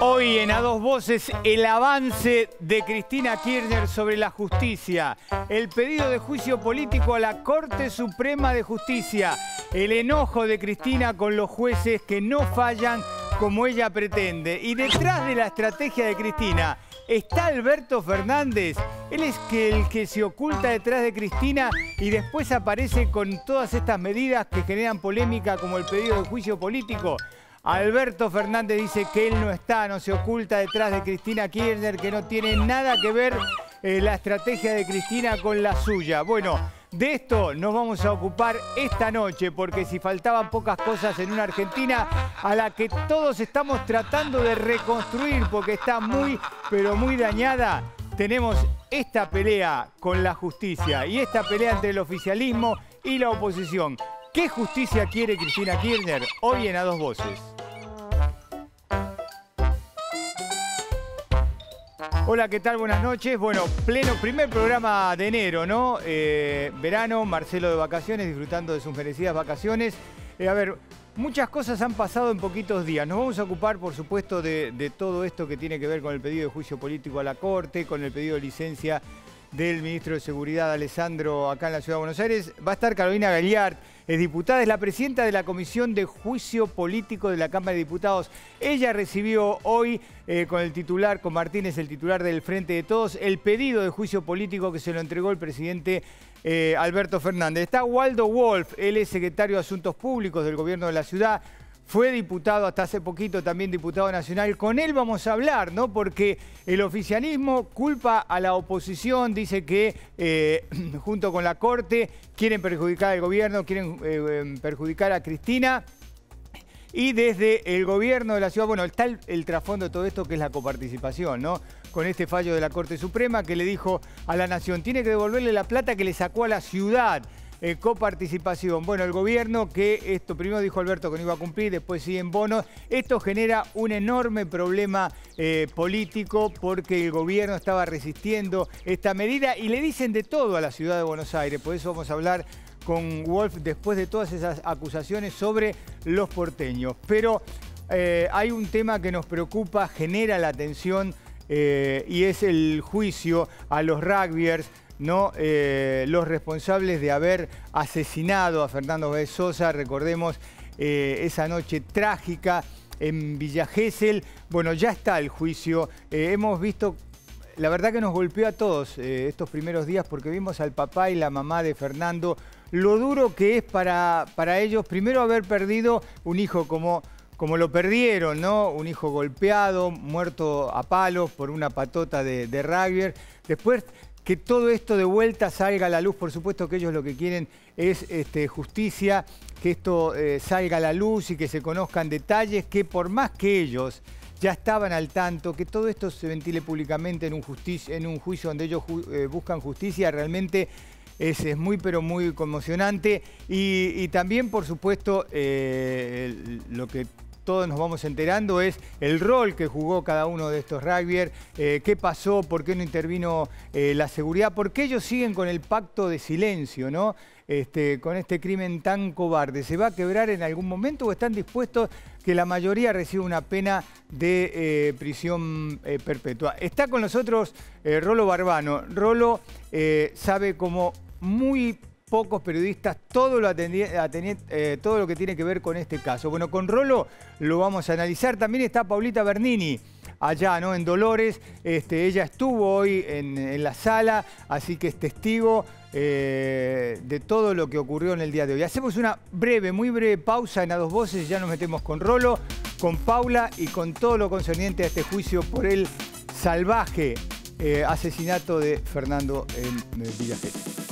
Hoy en A Dos Voces, el avance de Cristina Kirchner sobre la justicia, el pedido de juicio político a la Corte Suprema de Justicia, el enojo de Cristina con los jueces que no fallan como ella pretende. Y detrás de la estrategia de Cristina está Alberto Fernández. Él es el que se oculta detrás de Cristina y después aparece con todas estas medidas que generan polémica como el pedido de juicio político. Alberto Fernández dice que él no se oculta detrás de Cristina Kirchner, que no tiene nada que ver la estrategia de Cristina con la suya. Bueno, de esto nos vamos a ocupar esta noche, porque si faltaban pocas cosas en una Argentina a la que todos estamos tratando de reconstruir porque está muy, pero muy dañada, tenemos esta pelea con la justicia y esta pelea entre el oficialismo y la oposición. ¿Qué justicia quiere Cristina Kirchner? Hoy en A Dos Voces. Hola, ¿qué tal? Buenas noches. Bueno, primer programa de enero, ¿no? Verano, Marcelo de vacaciones, disfrutando de sus merecidas vacaciones. A ver, muchas cosas han pasado en poquitos días. Nos vamos a ocupar, por supuesto, de todo esto que tiene que ver con el pedido de juicio político a la Corte, con el pedido de licencia del ministro de Seguridad, Alessandro, acá en la Ciudad de Buenos Aires. Va a estar Carolina Galliard, es diputada, es la presidenta de la Comisión de Juicio Político de la Cámara de Diputados. Ella recibió hoy con el titular, con Martínez, el titular del Frente de Todos, el pedido de juicio político que se lo entregó el presidente Alberto Fernández. Está Waldo Wolf, él es secretario de Asuntos Públicos del Gobierno de la Ciudad. Fue diputado hasta hace poquito, también diputado nacional. Con él vamos a hablar, ¿no? Porque el oficialismo culpa a la oposición, dice que junto con la Corte quieren perjudicar al gobierno, quieren perjudicar a Cristina. Y desde el gobierno de la ciudad, bueno, está el trasfondo de todo esto, que es la coparticipación, ¿no? Con este fallo de la Corte Suprema que le dijo a la Nación, tiene que devolverle la plata que le sacó a la ciudad. Coparticipación. Bueno, el gobierno que esto, primero dijo Alberto que no iba a cumplir, después siguen bonos. Esto genera un enorme problema político porque el gobierno estaba resistiendo esta medida y le dicen de todo a la ciudad de Buenos Aires. Por eso vamos a hablar con Wolf después de todas esas acusaciones sobre los porteños. Pero hay un tema que nos preocupa, genera la atención y es el juicio a los rugbyers, ¿no? Los responsables de haber asesinado a Fernando Báez Sosa, recordemos esa noche trágica en Villa Gesell. Bueno, ya está el juicio. Hemos visto, la verdad que nos golpeó a todos estos primeros días porque vimos al papá y la mamá de Fernando, lo duro que es para ellos, primero haber perdido un hijo como lo perdieron, ¿no? Un hijo golpeado, muerto a palos por una patota de rugby. Después que todo esto de vuelta salga a la luz. Por supuesto que ellos lo que quieren es justicia, que esto salga a la luz y que se conozcan detalles, que por más que ellos ya estaban al tanto, que todo esto se ventile públicamente en un juicio donde ellos buscan justicia, realmente es muy pero muy conmocionante. Y también, por supuesto, lo que todos nos vamos enterando es el rol que jugó cada uno de estos rugbyers, qué pasó, por qué no intervino la seguridad, por qué ellos siguen con el pacto de silencio, ¿no? Con este crimen tan cobarde. ¿Se va a quebrar en algún momento o están dispuestos que la mayoría reciba una pena de prisión perpetua? Está con nosotros Rolo Barbano. Rolo sabe como muy pocos periodistas todo lo que tiene que ver con este caso. Bueno, con Rolo lo vamos a analizar. También está Paulita Bernini, allá, ¿no? En Dolores. Ella estuvo hoy en la sala, así que es testigo de todo lo que ocurrió en el día de hoy. Hacemos una muy breve pausa en A Dos Voces y ya nos metemos con Rolo, con Paula y con todo lo concerniente a este juicio por el salvaje asesinato de Fernando en Villa Gesell.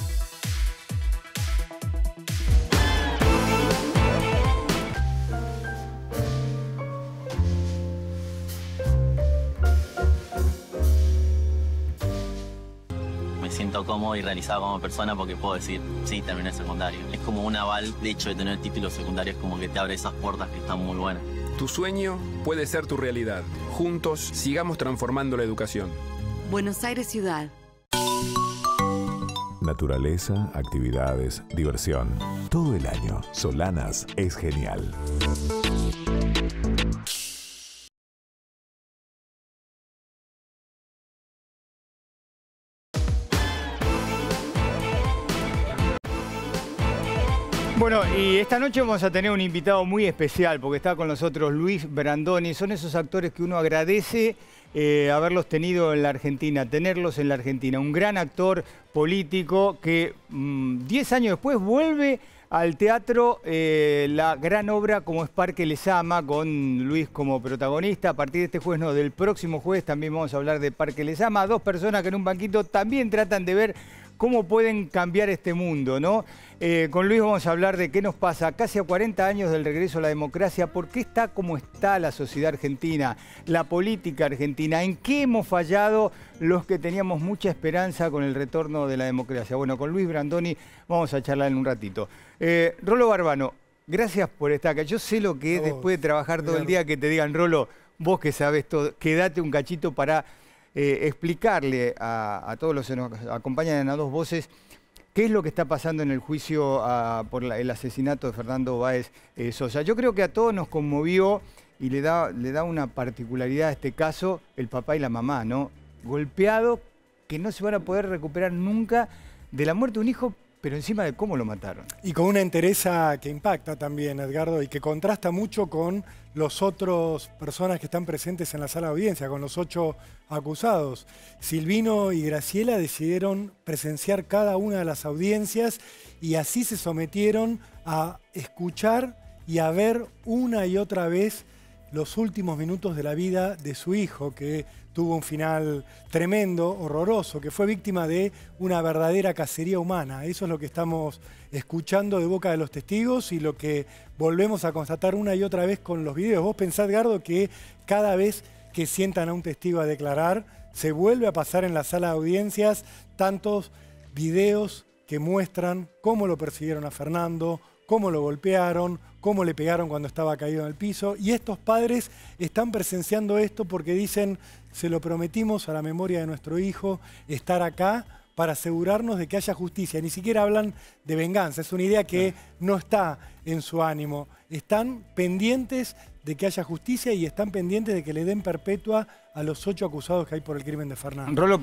Me siento cómodo y realizado como persona porque puedo decir, sí, terminé el secundario. Es como un aval, de hecho, de tener títulos secundarios, como que te abre esas puertas que están muy buenas. Tu sueño puede ser tu realidad. Juntos, sigamos transformando la educación. Buenos Aires Ciudad. Naturaleza, actividades, diversión. Todo el año, Solanas es genial. Esta noche vamos a tener un invitado muy especial porque está con nosotros Luis Brandoni. Son esos actores que uno agradece haberlos tenido en la Argentina, tenerlos en la Argentina. Un gran actor político que 10 años después vuelve al teatro la gran obra como es Parque Lezama, con Luis como protagonista. A partir de este jueves, no, del próximo jueves también vamos a hablar de Parque Lezama. Dos personas que en un banquito también tratan de ver cómo pueden cambiar este mundo, ¿no? Con Luis vamos a hablar de qué nos pasa casi a 40 años del regreso a la democracia, por qué está como está la sociedad argentina, la política argentina, en qué hemos fallado los que teníamos mucha esperanza con el retorno de la democracia. Bueno, con Luis Brandoni vamos a charlar en un ratito. Rolo Barbano, gracias por estar acá. Yo sé lo que es después de trabajar todo el día que te digan, Rolo, vos que sabés todo, quédate un cachito para explicarle a todos los que nos acompañan en A Dos Voces qué es lo que está pasando en el juicio por el asesinato de Fernando Báez Sosa. Yo creo que a todos nos conmovió y le da una particularidad a este caso el papá y la mamá, ¿no? Golpeado, que no se van a poder recuperar nunca de la muerte de un hijo, pero encima de cómo lo mataron. Y con una entereza que impacta también, Edgardo, y que contrasta mucho con los otros personas que están presentes en la sala de audiencia, con los 8 acusados. Silvino y Graciela decidieron presenciar cada una de las audiencias y así se sometieron a escuchar y a ver una y otra vez los últimos minutos de la vida de su hijo, que tuvo un final tremendo, horroroso, que fue víctima de una verdadera cacería humana. Eso es lo que estamos escuchando de boca de los testigos y lo que volvemos a constatar una y otra vez con los videos. Vos pensás, Edgardo, que cada vez que sientan a un testigo a declarar, se vuelve a pasar en la sala de audiencias tantos videos que muestran cómo lo persiguieron a Fernando, cómo lo golpearon, cómo le pegaron cuando estaba caído en el piso. Y estos padres están presenciando esto porque dicen, se lo prometimos a la memoria de nuestro hijo, estar acá para asegurarnos de que haya justicia. Ni siquiera hablan de venganza, es una idea que no está en su ánimo. Están pendientes de que haya justicia y están pendientes de que le den perpetua a los 8 acusados que hay por el crimen de Fernando. Rolo,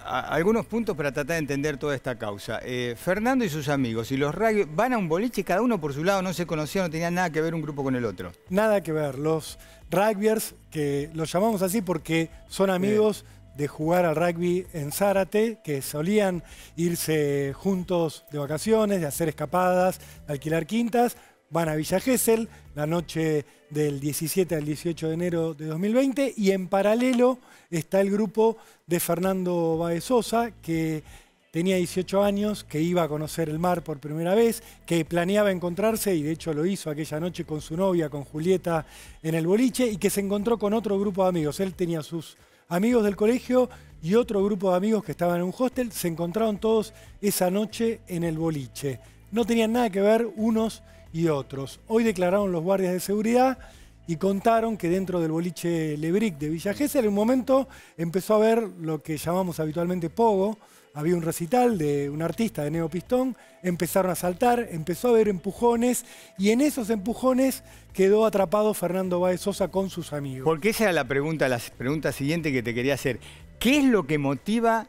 algunos puntos para tratar de entender toda esta causa. Fernando y sus amigos y los rugby van a un boliche, cada uno por su lado, no se conocían, no tenían nada que ver un grupo con el otro. Nada que ver. Los rugbyers, que los llamamos así porque son amigos de jugar al rugby en Zárate, que solían irse juntos de vacaciones, de hacer escapadas, de alquilar quintas, van a Villa Gesell la noche del 17 al 18 de enero de 2020 y en paralelo está el grupo de Fernando Báez Sosa, que tenía 18 años, que iba a conocer el mar por primera vez, que planeaba encontrarse, y de hecho lo hizo aquella noche con su novia, con Julieta, en el boliche, y que se encontró con otro grupo de amigos. Él tenía sus amigos del colegio y otro grupo de amigos que estaban en un hostel. Se encontraron todos esa noche en el boliche. No tenían nada que ver unos y otros. Hoy declararon los guardias de seguridad y contaron que dentro del boliche Lebric de Villa Gesell en un momento empezó a ver lo que llamamos habitualmente pogo. Había un recital de un artista de Neopistón, empezaron a saltar, empezó a haber empujones y en esos empujones quedó atrapado Fernando Báez Sosa con sus amigos. Porque esa era la pregunta siguiente que te quería hacer. ¿Qué es lo que motiva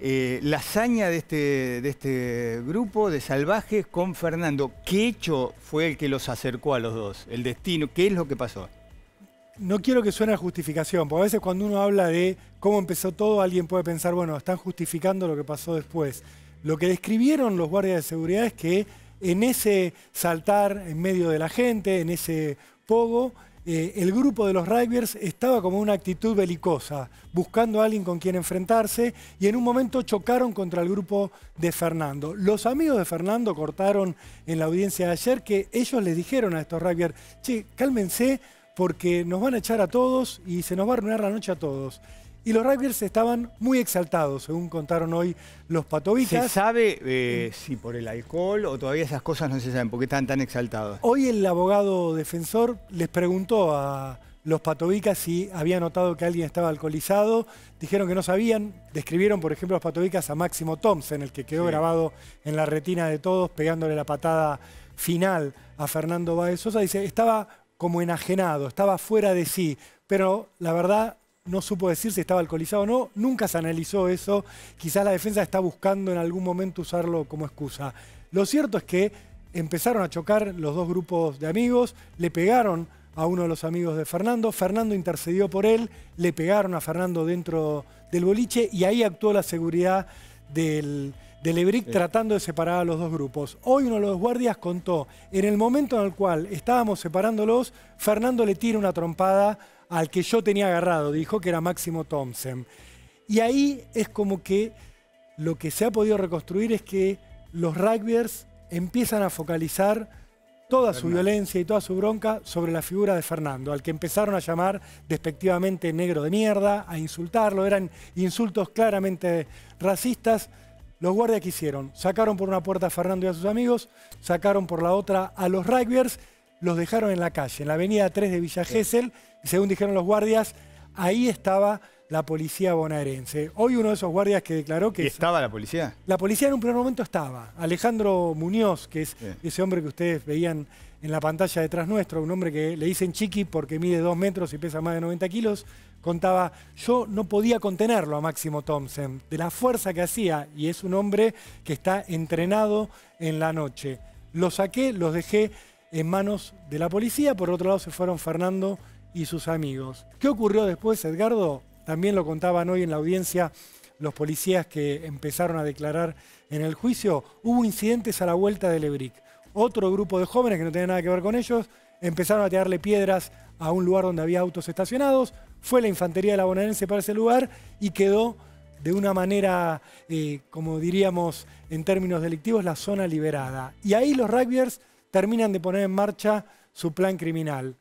la hazaña de este grupo de salvajes con Fernando? ¿Qué hecho fue el que los acercó a los dos? ¿El destino? ¿Qué es lo que pasó? No quiero que suene a justificación, porque a veces cuando uno habla de cómo empezó todo, alguien puede pensar, bueno, están justificando lo que pasó después. Lo que describieron los guardias de seguridad es que en ese saltar en medio de la gente, en ese pogo, el grupo de los rugbyers estaba como una actitud belicosa, buscando a alguien con quien enfrentarse, y en un momento chocaron contra el grupo de Fernando. Los amigos de Fernando cortaron en la audiencia de ayer que ellos les dijeron a estos rugbyers, che, cálmense, porque nos van a echar a todos y se nos va a arruinar la noche a todos. Y los rugbyers estaban muy exaltados, según contaron hoy los patovicas. ¿Se sabe si por el alcohol o todavía esas cosas no se saben? ¿Por qué están tan exaltados? Hoy el abogado defensor les preguntó a los patovicas si había notado que alguien estaba alcoholizado. Dijeron que no sabían. Describieron, por ejemplo, los patovicas a Máximo Thompson, el que quedó grabado en la retina de todos, pegándole la patada final a Fernando Báez Sosa. Dice, estaba como enajenado, estaba fuera de sí, pero la verdad no supo decir si estaba alcoholizado o no, nunca se analizó eso, quizás la defensa está buscando en algún momento usarlo como excusa. Lo cierto es que empezaron a chocar los dos grupos de amigos, le pegaron a uno de los amigos de Fernando, Fernando intercedió por él, le pegaron a Fernando dentro del boliche y ahí actuó la seguridad del EBRIC tratando de separar a los dos grupos. Hoy uno de los guardias contó, en el momento en el cual estábamos separándolos, Fernando le tira una trompada al que yo tenía agarrado, dijo que era Máximo Thompson. Y ahí es como que lo que se ha podido reconstruir es que los rugbyers empiezan a focalizar toda su violencia y toda su bronca sobre la figura de Fernando, al que empezaron a llamar despectivamente negro de mierda, a insultarlo, eran insultos claramente racistas. Los guardias, ¿qué hicieron? Sacaron por una puerta a Fernando y a sus amigos, sacaron por la otra a los rugbyers, los dejaron en la calle, en la avenida 3 de Villa Gesell, y según dijeron los guardias, ahí estaba la policía bonaerense. Hoy uno de esos guardias que declaró que... ¿Y estaba la policía? La policía en un primer momento estaba. Alejandro Muñoz, que es ese hombre que ustedes veían en la pantalla detrás nuestro, un hombre que le dicen chiqui porque mide 2 metros y pesa más de 90 kilos, contaba, yo no podía contenerlo a Máximo Thompson, de la fuerza que hacía, y es un hombre que está entrenado en la noche. Los saqué, los dejé en manos de la policía, por otro lado se fueron Fernando y sus amigos. ¿Qué ocurrió después, Edgardo? También lo contaban hoy en la audiencia los policías que empezaron a declarar en el juicio. Hubo incidentes a la vuelta del EBRIC. Otro grupo de jóvenes que no tenían nada que ver con ellos empezaron a tirarle piedras a un lugar donde había autos estacionados. Fue la infantería de la bonaerense para ese lugar y quedó de una manera, como diríamos en términos delictivos, la zona liberada. Y ahí los rugbyers terminan de poner en marcha su plan criminal.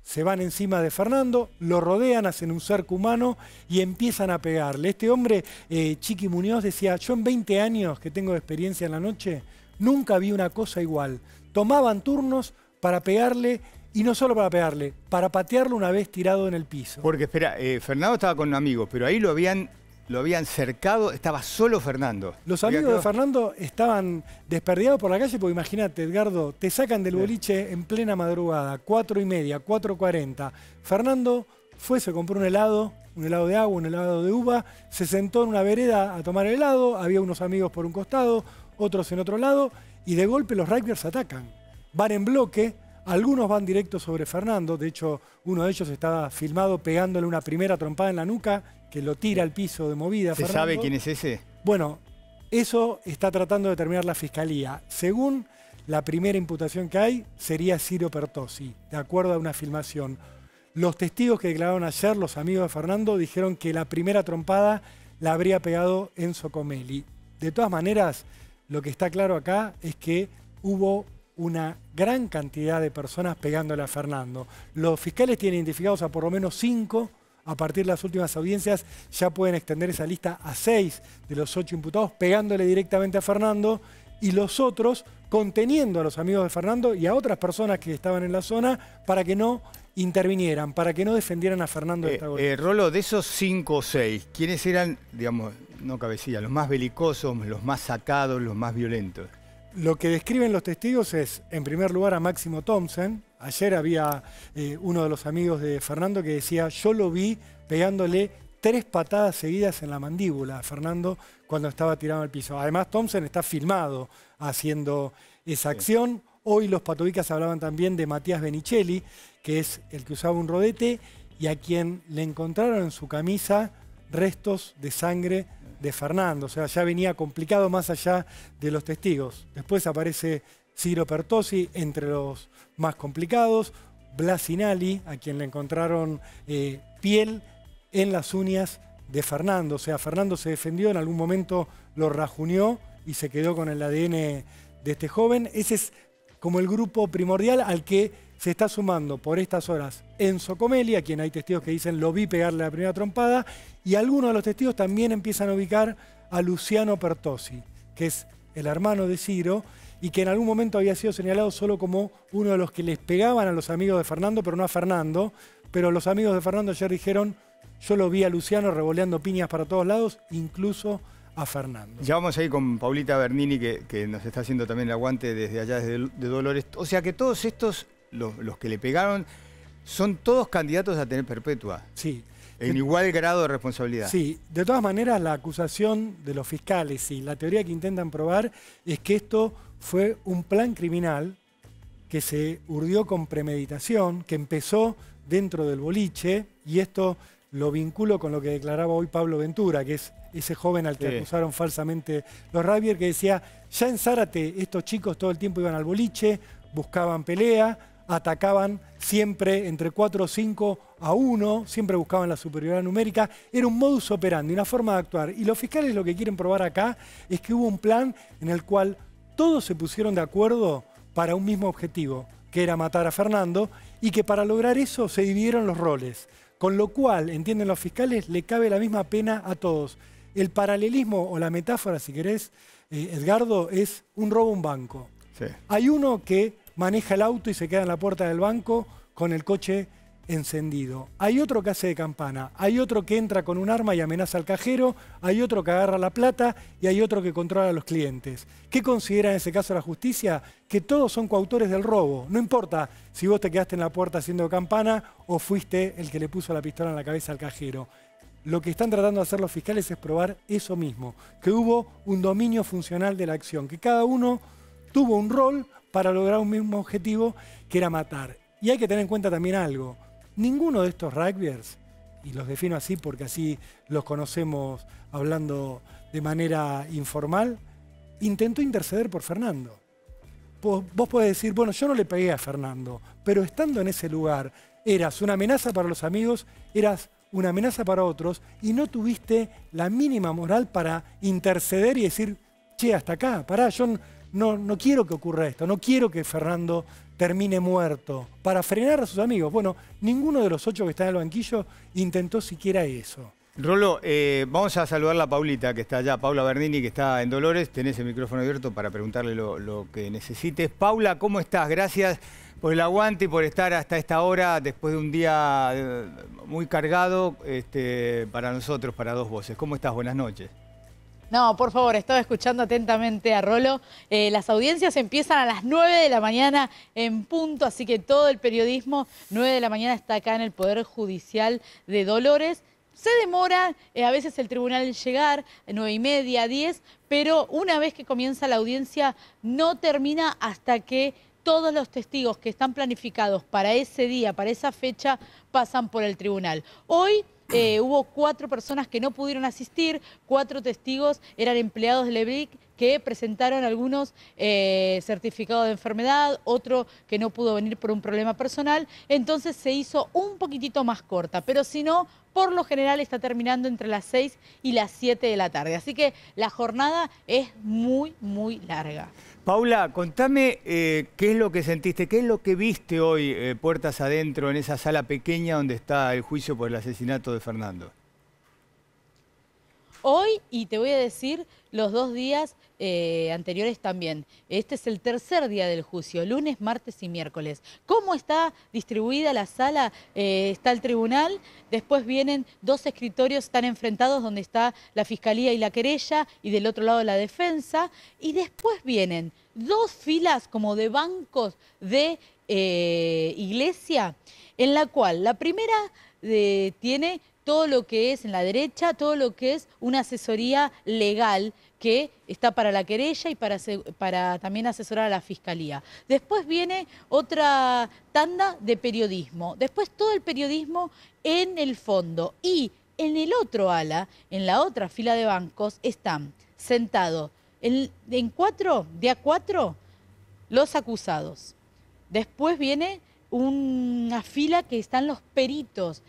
Se van encima de Fernando, lo rodean, hacen un cerco humano y empiezan a pegarle. Este hombre, Chiqui Muñoz, decía, yo en 20 años que tengo de experiencia en la noche, nunca vi una cosa igual. Tomaban turnos para pegarle, y no solo para pegarle, para patearlo una vez tirado en el piso. Porque, espera, Fernando estaba con amigos, pero ahí lo habían cercado, estaba solo Fernando. Los amigos de Fernando estaban desperdigados por la calle, porque imagínate, Edgardo, te sacan del boliche en plena madrugada, 4:30, 4:40. Fernando fue, se compró un helado de agua, un helado de uva, se sentó en una vereda a tomar helado, había unos amigos por un costado, otros en otro lado, y de golpe los rugbyers atacan. Van en bloque, algunos van directo sobre Fernando, de hecho uno de ellos estaba filmado pegándole una primera trompada en la nuca, que lo tira al piso de movida. ¿Se sabe quién es ese? Bueno, eso está tratando de determinar la Fiscalía. Según la primera imputación que hay, sería Ciro Pertossi, de acuerdo a una filmación. Los testigos que declararon ayer, los amigos de Fernando, dijeron que la primera trompada la habría pegado Enzo Comelli. De todas maneras, lo que está claro acá es que hubo una gran cantidad de personas pegándole a Fernando. Los fiscales tienen identificados a por lo menos 5. A partir de las últimas audiencias ya pueden extender esa lista a 6 de los 8 imputados pegándole directamente a Fernando, y los otros conteniendo a los amigos de Fernando y a otras personas que estaban en la zona para que no intervinieran, para que no defendieran a Fernando de esta golpe. Rolo, de esos 5 o 6, ¿quiénes eran, digamos, no cabecilla, los más belicosos, los más sacados, los más violentos? Lo que describen los testigos es, en primer lugar, a Máximo Thompson. Ayer había uno de los amigos de Fernando que decía, yo lo vi pegándole 3 patadas seguidas en la mandíbula a Fernando cuando estaba tirado al piso. Además, Thompson está filmado haciendo esa acción. Hoy los patobicas hablaban también de Matías Benicelli, que es el que usaba un rodete y a quien le encontraron en su camisa restos de sangre de Fernando. O sea, ya venía complicado más allá de los testigos. Después aparece Ciro Pertossi entre los más complicados, Blasinali, a quien le encontraron piel en las uñas de Fernando. O sea, Fernando se defendió, en algún momento lo rajuneó y se quedó con el ADN de este joven. Ese es como el grupo primordial al que se está sumando por estas horas Enzo Comelli, a quien hay testigos que dicen lo vi pegarle la primera trompada, y algunos de los testigos también empiezan a ubicar a Luciano Pertossi, que es el hermano de Ciro, y que en algún momento había sido señalado solo como uno de los que les pegaban a los amigos de Fernando, pero no a Fernando. Pero los amigos de Fernando ayer dijeron, yo lo vi a Luciano revoleando piñas para todos lados, incluso a Fernando. Ya vamos a ir con Paulita Bernini, que nos está haciendo también el aguante desde allá, de Dolores. O sea que todos estos, los que le pegaron, son todos candidatos a tener perpetua. Sí. En igual grado de responsabilidad. Sí, de todas maneras la acusación de los fiscales y la teoría que intentan probar es que esto fue un plan criminal que se urdió con premeditación, que empezó dentro del boliche, y esto lo vinculo con lo que declaraba hoy Pablo Ventura, que es ese joven al que acusaron falsamente los rugbyers, que decía, ya en Zárate estos chicos todo el tiempo iban al boliche, buscaban pelea, atacaban siempre entre 4 o 5 a 1, siempre buscaban la superioridad numérica, era un modus operandi, una forma de actuar. Y los fiscales lo que quieren probar acá es que hubo un plan en el cual todos se pusieron de acuerdo para un mismo objetivo, que era matar a Fernando, y que para lograr eso se dividieron los roles. Con lo cual, entienden los fiscales, le cabe la misma pena a todos. El paralelismo o la metáfora, si querés, Edgardo, es un robo a un banco. Sí. Hay uno que maneja el auto y se queda en la puerta del banco con el coche encendido. Hay otro que hace de campana, hay otro que entra con un arma y amenaza al cajero, hay otro que agarra la plata y hay otro que controla a los clientes. ¿Qué considera en ese caso la justicia? Que todos son coautores del robo. No importa si vos te quedaste en la puerta haciendo campana o fuiste el que le puso la pistola en la cabeza al cajero. Lo que están tratando de hacer los fiscales es probar eso mismo, que hubo un dominio funcional de la acción, que cada uno tuvo un rol para lograr un mismo objetivo, que era matar. Y hay que tener en cuenta también algo. Ninguno de estos rugbyers, y los defino así porque así los conocemos hablando de manera informal, intentó interceder por Fernando. Vos podés decir, bueno, yo no le pegué a Fernando, pero estando en ese lugar, eras una amenaza para los amigos, eras una amenaza para otros, y no tuviste la mínima moral para interceder y decir, che, hasta acá, pará, yo no quiero que ocurra esto, no quiero que Fernando termine muerto, para frenar a sus amigos. Bueno, ninguno de los 8 que están en el banquillo intentó siquiera eso. Rolo, vamos a saludar a Paulita, que está allá, Paula Bernini, que está en Dolores. Tenés el micrófono abierto para preguntarle lo que necesites. Paula, ¿cómo estás? Gracias por el aguante y por estar hasta esta hora, después de un día muy cargado para nosotros, para Dos Voces. ¿Cómo estás? Buenas noches. No, por favor, estaba escuchando atentamente a Rolo. Las audiencias empiezan a las 9 de la mañana en punto, así que todo el periodismo, 9 de la mañana, está acá en el Poder Judicial de Dolores. Se demora a veces el tribunal en llegar, 9:30, 10, pero una vez que comienza la audiencia no termina hasta que todos los testigos que están planificados para ese día, para esa fecha, pasan por el tribunal. Hoy hubo 4 personas que no pudieron asistir, 4 testigos eran empleados de Lebric que presentaron algunos certificados de enfermedad, otro que no pudo venir por un problema personal, entonces se hizo un poquitito más corta, pero si no, por lo general está terminando entre las 6 y las 7 de la tarde, así que la jornada es muy, muy larga. Paula, contame qué es lo que sentiste, qué es lo que viste hoy puertas adentro en esa sala pequeña donde está el juicio por el asesinato de Fernando. Hoy, y te voy a decir, los 2 días anteriores también. Este es el tercer día del juicio, lunes, martes y miércoles. ¿Cómo está distribuida la sala? Está el tribunal, después vienen 2 escritorios, están enfrentados donde está la fiscalía y la querella, y del otro lado la defensa, y después vienen 2 filas como de bancos de iglesia, en la cual la primera tiene todo lo que es en la derecha, todo lo que es una asesoría legal que está para la querella y para también asesorar a la fiscalía. Después viene otra tanda de periodismo, después todo el periodismo en el fondo, y en el otro ala, en la otra fila de bancos, están sentados de a 4 los acusados. Después viene una fila que están los peritos,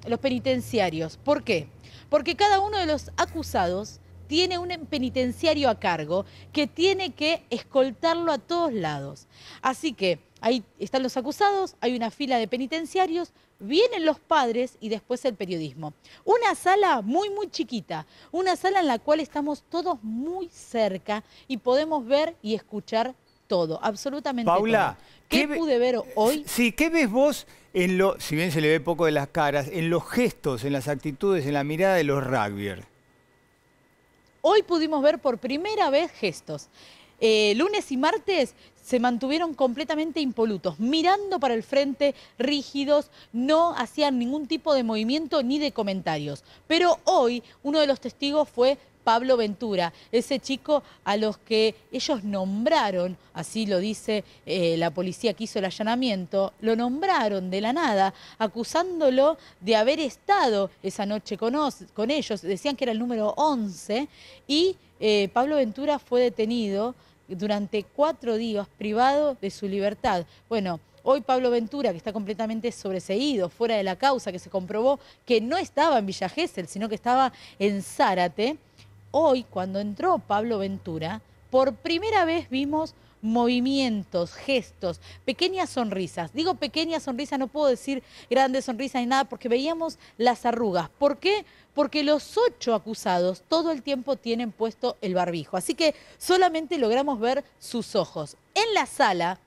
los penitenciarios. ¿Por qué? Porque cada uno de los acusados tiene un penitenciario a cargo que tiene que escoltarlo a todos lados. Así que ahí están los acusados, hay una fila de penitenciarios, vienen los padres y después el periodismo. Una sala muy, muy chiquita, una sala en la cual estamos todos muy cerca y podemos ver y escuchar todo, absolutamente Paula, todo. ¿Qué pude ver hoy? Sí, ¿qué ves vos si bien se le ve poco de las caras, en los gestos, en las actitudes, en la mirada de los rugbyers? Hoy pudimos ver por primera vez gestos. Lunes y martes se mantuvieron completamente impolutos, mirando para el frente, rígidos, no hacían ningún tipo de movimiento ni de comentarios. Pero hoy uno de los testigos fue Pablo Ventura, ese chico a los que ellos nombraron, así lo dice la policía que hizo el allanamiento, lo nombraron de la nada, acusándolo de haber estado esa noche con ellos, decían que era el número 11, y Pablo Ventura fue detenido durante 4 días privado de su libertad. Bueno, hoy Pablo Ventura, que está completamente sobreseído, fuera de la causa, que se comprobó que no estaba en Villa Gesell, sino que estaba en Zárate, hoy, cuando entró Pablo Ventura, por primera vez vimos movimientos, gestos, pequeñas sonrisas. Digo pequeñas sonrisas, no puedo decir grandes sonrisas ni nada, porque veíamos las arrugas. ¿Por qué? Porque los 8 acusados todo el tiempo tienen puesto el barbijo. Así que solamente logramos ver sus ojos. En la sala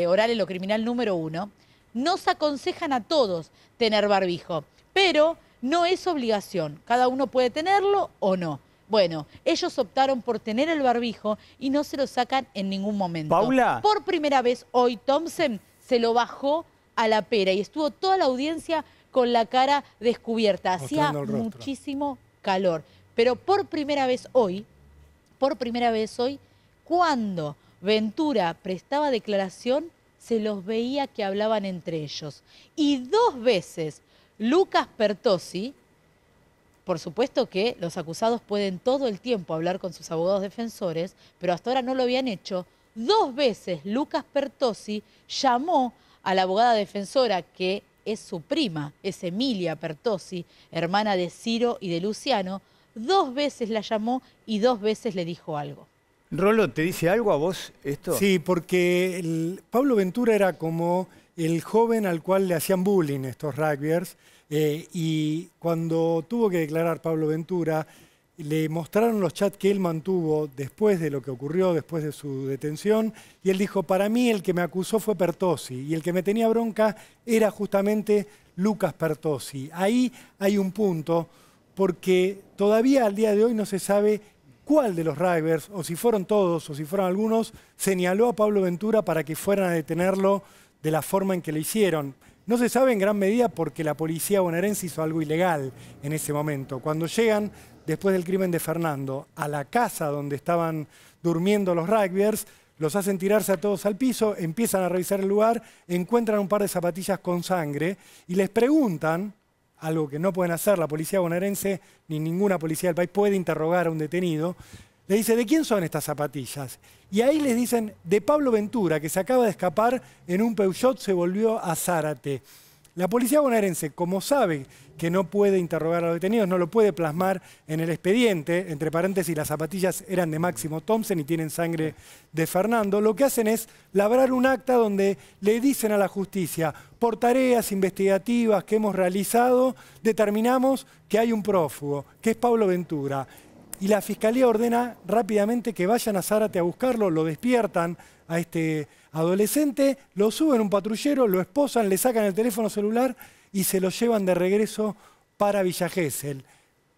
oral en lo criminal número 1, nos aconsejan a todos tener barbijo, pero no es obligación. Cada uno puede tenerlo o no. Bueno, ellos optaron por tener el barbijo y no se lo sacan en ningún momento. Paula. Por primera vez hoy Thompson se lo bajó a la pera y estuvo toda la audiencia con la cara descubierta. Hacía muchísimo calor. Pero por primera vez hoy, cuando Ventura prestaba declaración, se los veía que hablaban entre ellos. Y 2 veces Lucas Pertossi, por supuesto que los acusados pueden todo el tiempo hablar con sus abogados defensores, pero hasta ahora no lo habían hecho. 2 veces Lucas Pertossi llamó a la abogada defensora, que es su prima, es Emilia Pertossi, hermana de Ciro y de Luciano. 2 veces la llamó y 2 veces le dijo algo. Rolo, ¿te dice algo a vos esto? Sí, porque Pablo Ventura era como el joven al cual le hacían bullying estos rugbyers. Y cuando tuvo que declarar Pablo Ventura, le mostraron los chats que él mantuvo después de lo que ocurrió, después de su detención, y él dijo, para mí el que me acusó fue Pertossi, y el que me tenía bronca era justamente Lucas Pertossi. Ahí hay un punto, porque todavía al día de hoy no se sabe cuál de los rugbyers, o si fueron todos, o si fueron algunos, señaló a Pablo Ventura para que fueran a detenerlo de la forma en que lo hicieron. No se sabe en gran medida porque la policía bonaerense hizo algo ilegal en ese momento. Cuando llegan, después del crimen de Fernando, a la casa donde estaban durmiendo los rugbyers, los hacen tirarse a todos al piso, empiezan a revisar el lugar, encuentran un par de zapatillas con sangre y les preguntan, algo que no pueden hacer la policía bonaerense ni ninguna policía del país puede interrogar a un detenido, le dice, ¿de quién son estas zapatillas? Y ahí les dicen, de Pablo Ventura, que se acaba de escapar en un Peugeot, se volvió a Zárate. La policía bonaerense, como sabe que no puede interrogar a los detenidos, no lo puede plasmar en el expediente, entre paréntesis, las zapatillas eran de Máximo Thompson y tienen sangre de Fernando, lo que hacen es labrar un acta donde le dicen a la justicia, por tareas investigativas que hemos realizado, determinamos que hay un prófugo, que es Pablo Ventura. Y la Fiscalía ordena rápidamente que vayan a Zárate a buscarlo, lo despiertan a este adolescente, lo suben a un patrullero, lo esposan, le sacan el teléfono celular y se lo llevan de regreso para Villa Gesell.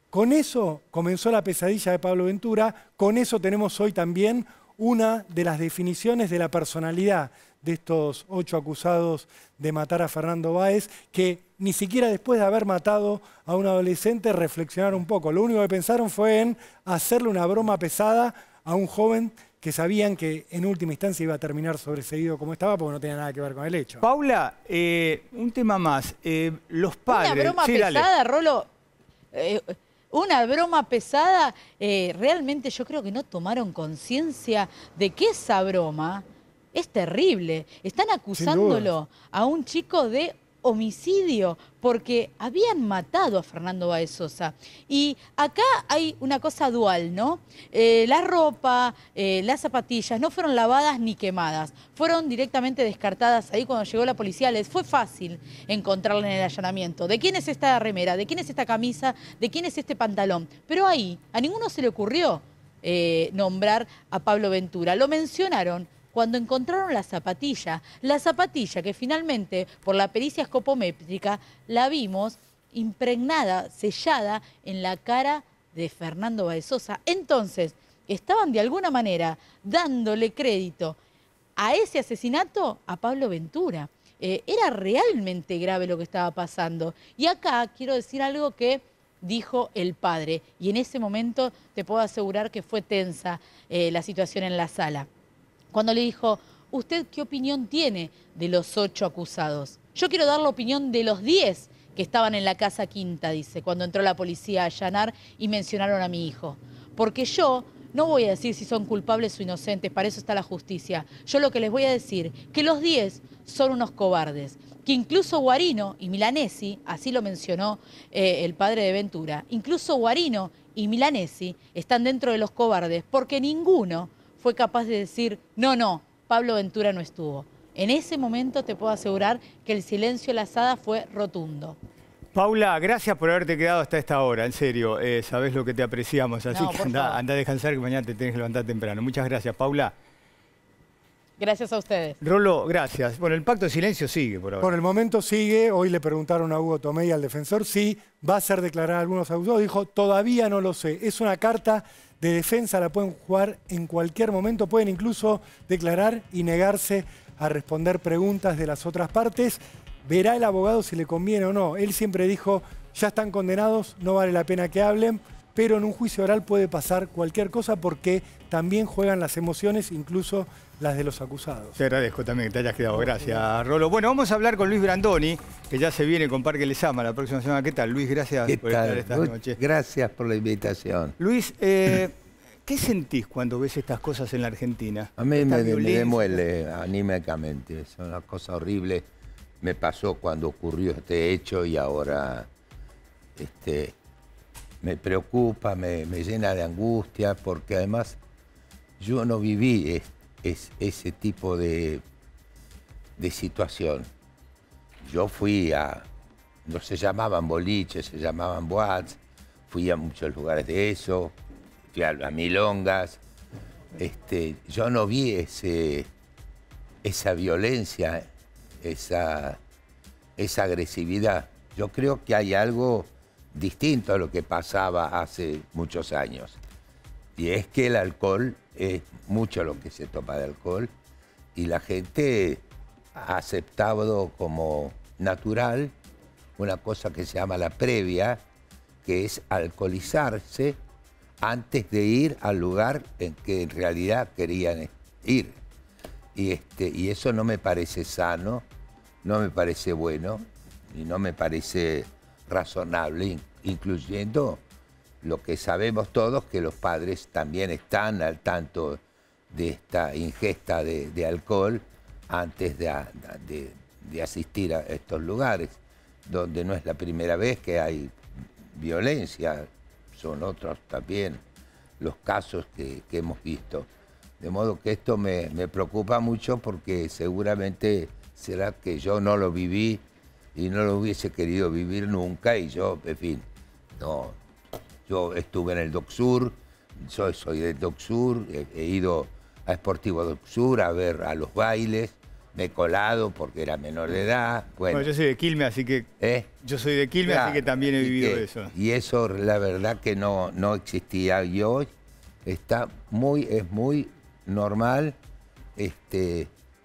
Con eso comenzó la pesadilla de Pablo Ventura, con eso tenemos hoy también una de las definiciones de la personalidad de estos 8 acusados de matar a Fernando Báez, que ni siquiera después de haber matado a un adolescente reflexionaron un poco. Lo único que pensaron fue en hacerle una broma pesada a un joven que sabían que en última instancia iba a terminar sobreseído como estaba porque no tenía nada que ver con el hecho. Paula, un tema más. Los padres... Una broma pesada, Rolo. Una broma pesada. Realmente yo creo que no tomaron conciencia de que esa broma es terrible. Están acusándolo a un chico de homicidio porque habían matado a Fernando Báez Sosa. Y acá hay una cosa dual, ¿no? La ropa, las zapatillas no fueron lavadas ni quemadas, fueron directamente descartadas. Ahí cuando llegó la policía les fue fácil encontrarla en el allanamiento. ¿De quién es esta remera? ¿De quién es esta camisa? ¿De quién es este pantalón? Pero ahí a ninguno se le ocurrió nombrar a Pablo Ventura. Lo mencionaron cuando encontraron la zapatilla que finalmente, por la pericia escopométrica, la vimos impregnada, sellada en la cara de Fernando Báez Sosa. Entonces, estaban de alguna manera dándole crédito a ese asesinato a Pablo Ventura. Era realmente grave lo que estaba pasando. Y acá quiero decir algo que dijo el padre. Y en ese momento te puedo asegurar que fue tensa la situación en la sala. Cuando le dijo, ¿usted qué opinión tiene de los 8 acusados? Yo quiero dar la opinión de los 10 que estaban en la Casa Quinta, dice, cuando entró la policía a allanar y mencionaron a mi hijo. Porque yo no voy a decir si son culpables o inocentes, para eso está la justicia. Yo lo que les voy a decir, que los 10 son unos cobardes. Que incluso Guarino y Milanesi, así lo mencionó el padre de Ventura, incluso Guarino y Milanesi están dentro de los cobardes porque ninguno fue capaz de decir, no, Pablo Ventura no estuvo. En ese momento te puedo asegurar que el silencio de la Sala fue rotundo. Paula, gracias por haberte quedado hasta esta hora, en serio, sabés lo que te apreciamos, así No, que anda a descansar, que mañana te tenés que levantar temprano. Muchas gracias, Paula. Gracias a ustedes. Rolo, gracias. Bueno, el pacto de silencio sigue por ahora. Por el momento sigue. Hoy le preguntaron a Hugo Tomei, al defensor, si va a hacer declarar a algunos acusados. Dijo, todavía no lo sé. Es una carta de defensa, la pueden jugar en cualquier momento. Pueden incluso declarar y negarse a responder preguntas de las otras partes. Verá el abogado si le conviene o no. Él siempre dijo, ya están condenados, no vale la pena que hablen. Pero en un juicio oral puede pasar cualquier cosa porque también juegan las emociones, incluso las de los acusados. Te agradezco también que te hayas quedado. Gracias, Rolo. Bueno, vamos a hablar con Luis Brandoni, que ya se viene con Parque Lezama la próxima semana. ¿Qué tal, Luis? Gracias por estar esta noche. Gracias por la invitación. Luis, ¿qué sentís cuando ves estas cosas en la Argentina? A mí me demuele anímicamente. Es una cosa horrible. Me pasó cuando ocurrió este hecho y ahora me preocupa, me llena de angustia, porque además yo no viví ese tipo de situación. Yo fui a, no se llamaban boliches, se llamaban boates, fui a muchos lugares de eso, fui a milongas. Yo no vi esa violencia, esa agresividad. Yo creo que hay algo distinto a lo que pasaba hace muchos años. Y es que el alcohol, es mucho lo que se toma de alcohol, y la gente ha aceptado como natural una cosa que se llama la previa, que es alcoholizarse antes de ir al lugar en que en realidad querían ir. Y eso no me parece sano, no me parece bueno y no me parece razonable, incluyendo lo que sabemos todos, que los padres también están al tanto de esta ingesta de alcohol antes de asistir a estos lugares, donde no es la primera vez que hay violencia, son otros también los casos que hemos visto. De modo que esto me preocupa mucho porque seguramente será que yo no lo viví y no lo hubiese querido vivir nunca, y yo, en fin, no. Yo estuve en el Doc Sur, soy del Doc Sur, he ido a Sportivo Doc Sur a ver a los bailes, me he colado porque era menor de edad. Bueno, yo soy de Quilmes, así que yo soy de Quilmes, claro, así que también he vivido eso. Y eso, la verdad que no existía. Y hoy es muy normal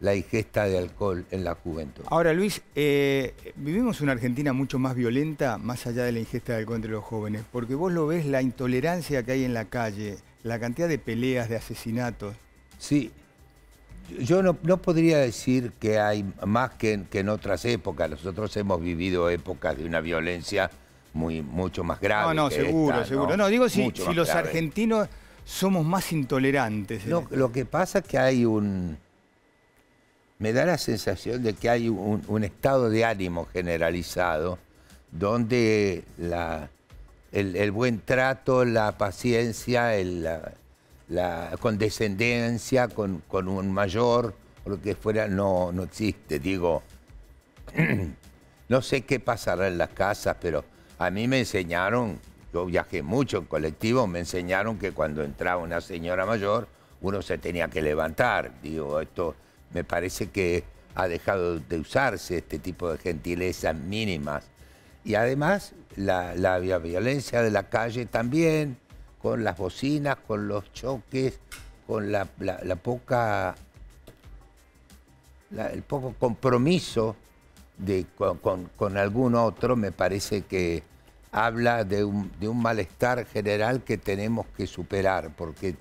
la ingesta de alcohol en la juventud. Ahora, Luis, vivimos una Argentina mucho más violenta, más allá de la ingesta de alcohol entre los jóvenes, porque vos lo ves, la intolerancia que hay en la calle, la cantidad de peleas, de asesinatos. Sí, yo no podría decir que hay más que en otras épocas. Nosotros hemos vivido épocas de una violencia mucho más grave. No, que seguro, esta, seguro. ¿no? No, digo si los grave. argentinos somos más intolerantes. No, lo que pasa es que hay me da la sensación de que hay un estado de ánimo generalizado donde el buen trato, la paciencia, la condescendencia con un mayor o lo que fuera no existe. Digo, no sé qué pasará en las casas, pero a mí me enseñaron, yo viajé mucho en colectivo, me enseñaron que cuando entraba una señora mayor uno se tenía que levantar. Digo, esto me parece que ha dejado de usarse, este tipo de gentilezas mínimas. Y además la violencia de la calle también, con las bocinas, con los choques, con el poco compromiso con algún otro, me parece que habla de un malestar general que tenemos que superar, porque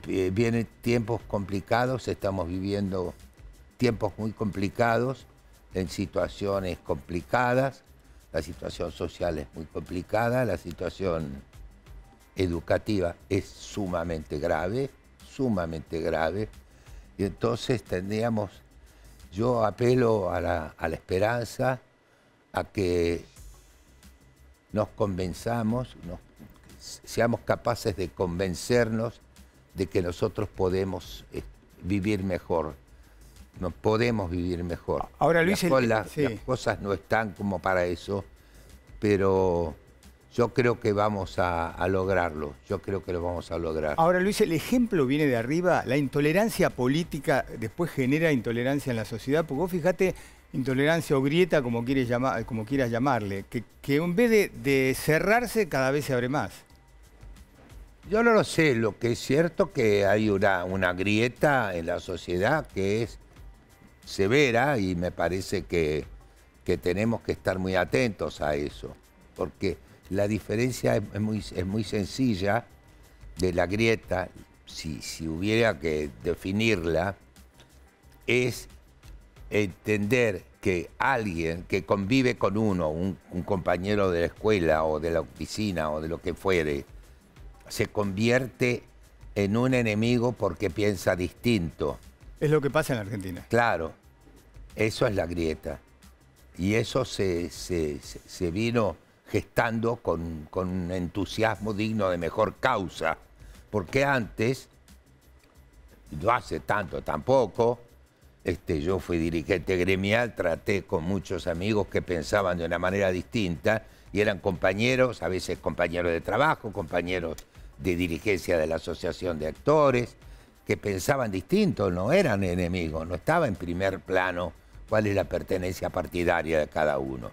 vienen tiempos complicados, estamos viviendo tiempos muy complicados, en situaciones complicadas, la situación social es muy complicada, la situación educativa es sumamente grave, y entonces tendríamos, yo apelo a la esperanza, a que nos convenzamos, seamos capaces de convencernos de que nosotros podemos vivir mejor. No podemos vivir mejor. Ahora, Luis, las cosas no están como para eso, pero yo creo que vamos a lograrlo. Yo creo que lo vamos a lograr. Ahora, Luis, el ejemplo viene de arriba. La intolerancia política después genera intolerancia en la sociedad, porque vos fijate, intolerancia o grieta, como quieras llamarle, que en vez de cerrarse, cada vez se abre más. Yo no lo sé, lo que es cierto que hay una grieta en la sociedad que es severa y me parece que tenemos que estar muy atentos a eso, porque la diferencia es muy sencilla de la grieta, si hubiera que definirla, es entender que alguien que convive con uno, un compañero de la escuela o de la oficina o de lo que fuere, se convierte en un enemigo porque piensa distinto. Es lo que pasa en la Argentina. Claro, eso es la grieta. Y eso se vino gestando con un entusiasmo digno de mejor causa. Porque antes, no hace tanto tampoco, yo fui dirigente gremial, traté con muchos amigos que pensaban de una manera distinta y eran compañeros, a veces compañeros de trabajo, compañeros de dirigencia de la Asociación de Actores, que pensaban distinto, no eran enemigos, no estaba en primer plano cuál es la pertenencia partidaria de cada uno.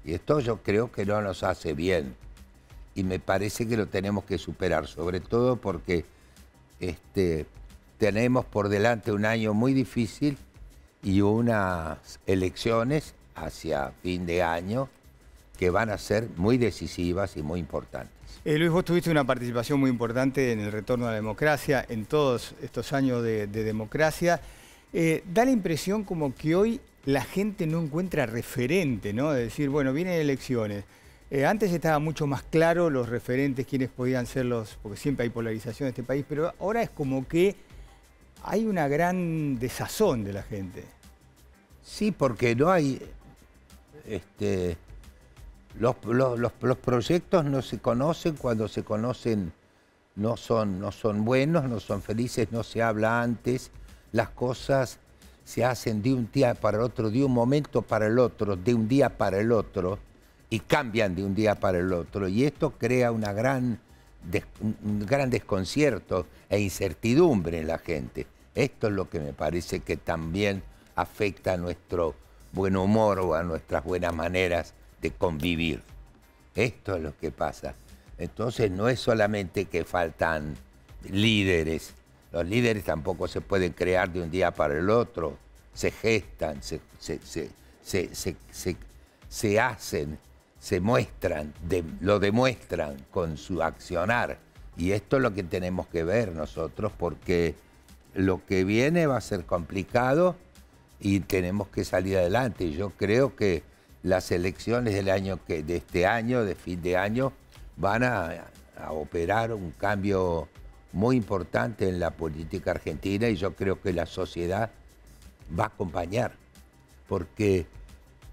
Y esto yo creo que no nos hace bien y me parece que lo tenemos que superar, sobre todo porque tenemos por delante un año muy difícil y unas elecciones hacia fin de año que van a ser muy decisivas y muy importantes. Luis, vos tuviste una participación muy importante en el retorno a la democracia, en todos estos años de democracia. Da la impresión como que hoy la gente no encuentra referente, ¿no? De decir, bueno, vienen elecciones. Antes estaba mucho más claro los referentes, quiénes podían ser porque siempre hay polarización en este país, pero ahora es como que hay una gran desazón de la gente. Sí, porque no hay... Los proyectos no se conocen, cuando se conocen no son buenos, no son felices, no se habla antes, las cosas se hacen de un día para el otro, de un momento para el otro, de un día para el otro, y cambian de un día para el otro, y esto crea un gran desconcierto e incertidumbre en la gente. Esto es lo que me parece que también afecta a nuestro buen humor o a nuestras buenas maneras de convivir. Esto es lo que pasa. Entonces no es solamente que faltan líderes. Los líderes tampoco se pueden crear de un día para el otro. Se gestan, se hacen, se muestran, lo demuestran con su accionar. Y esto es lo que tenemos que ver nosotros, porque lo que viene va a ser complicado y tenemos que salir adelante. Yo creo que las elecciones de este año, de fin de año, van a operar un cambio muy importante en la política argentina y yo creo que la sociedad va a acompañar. Porque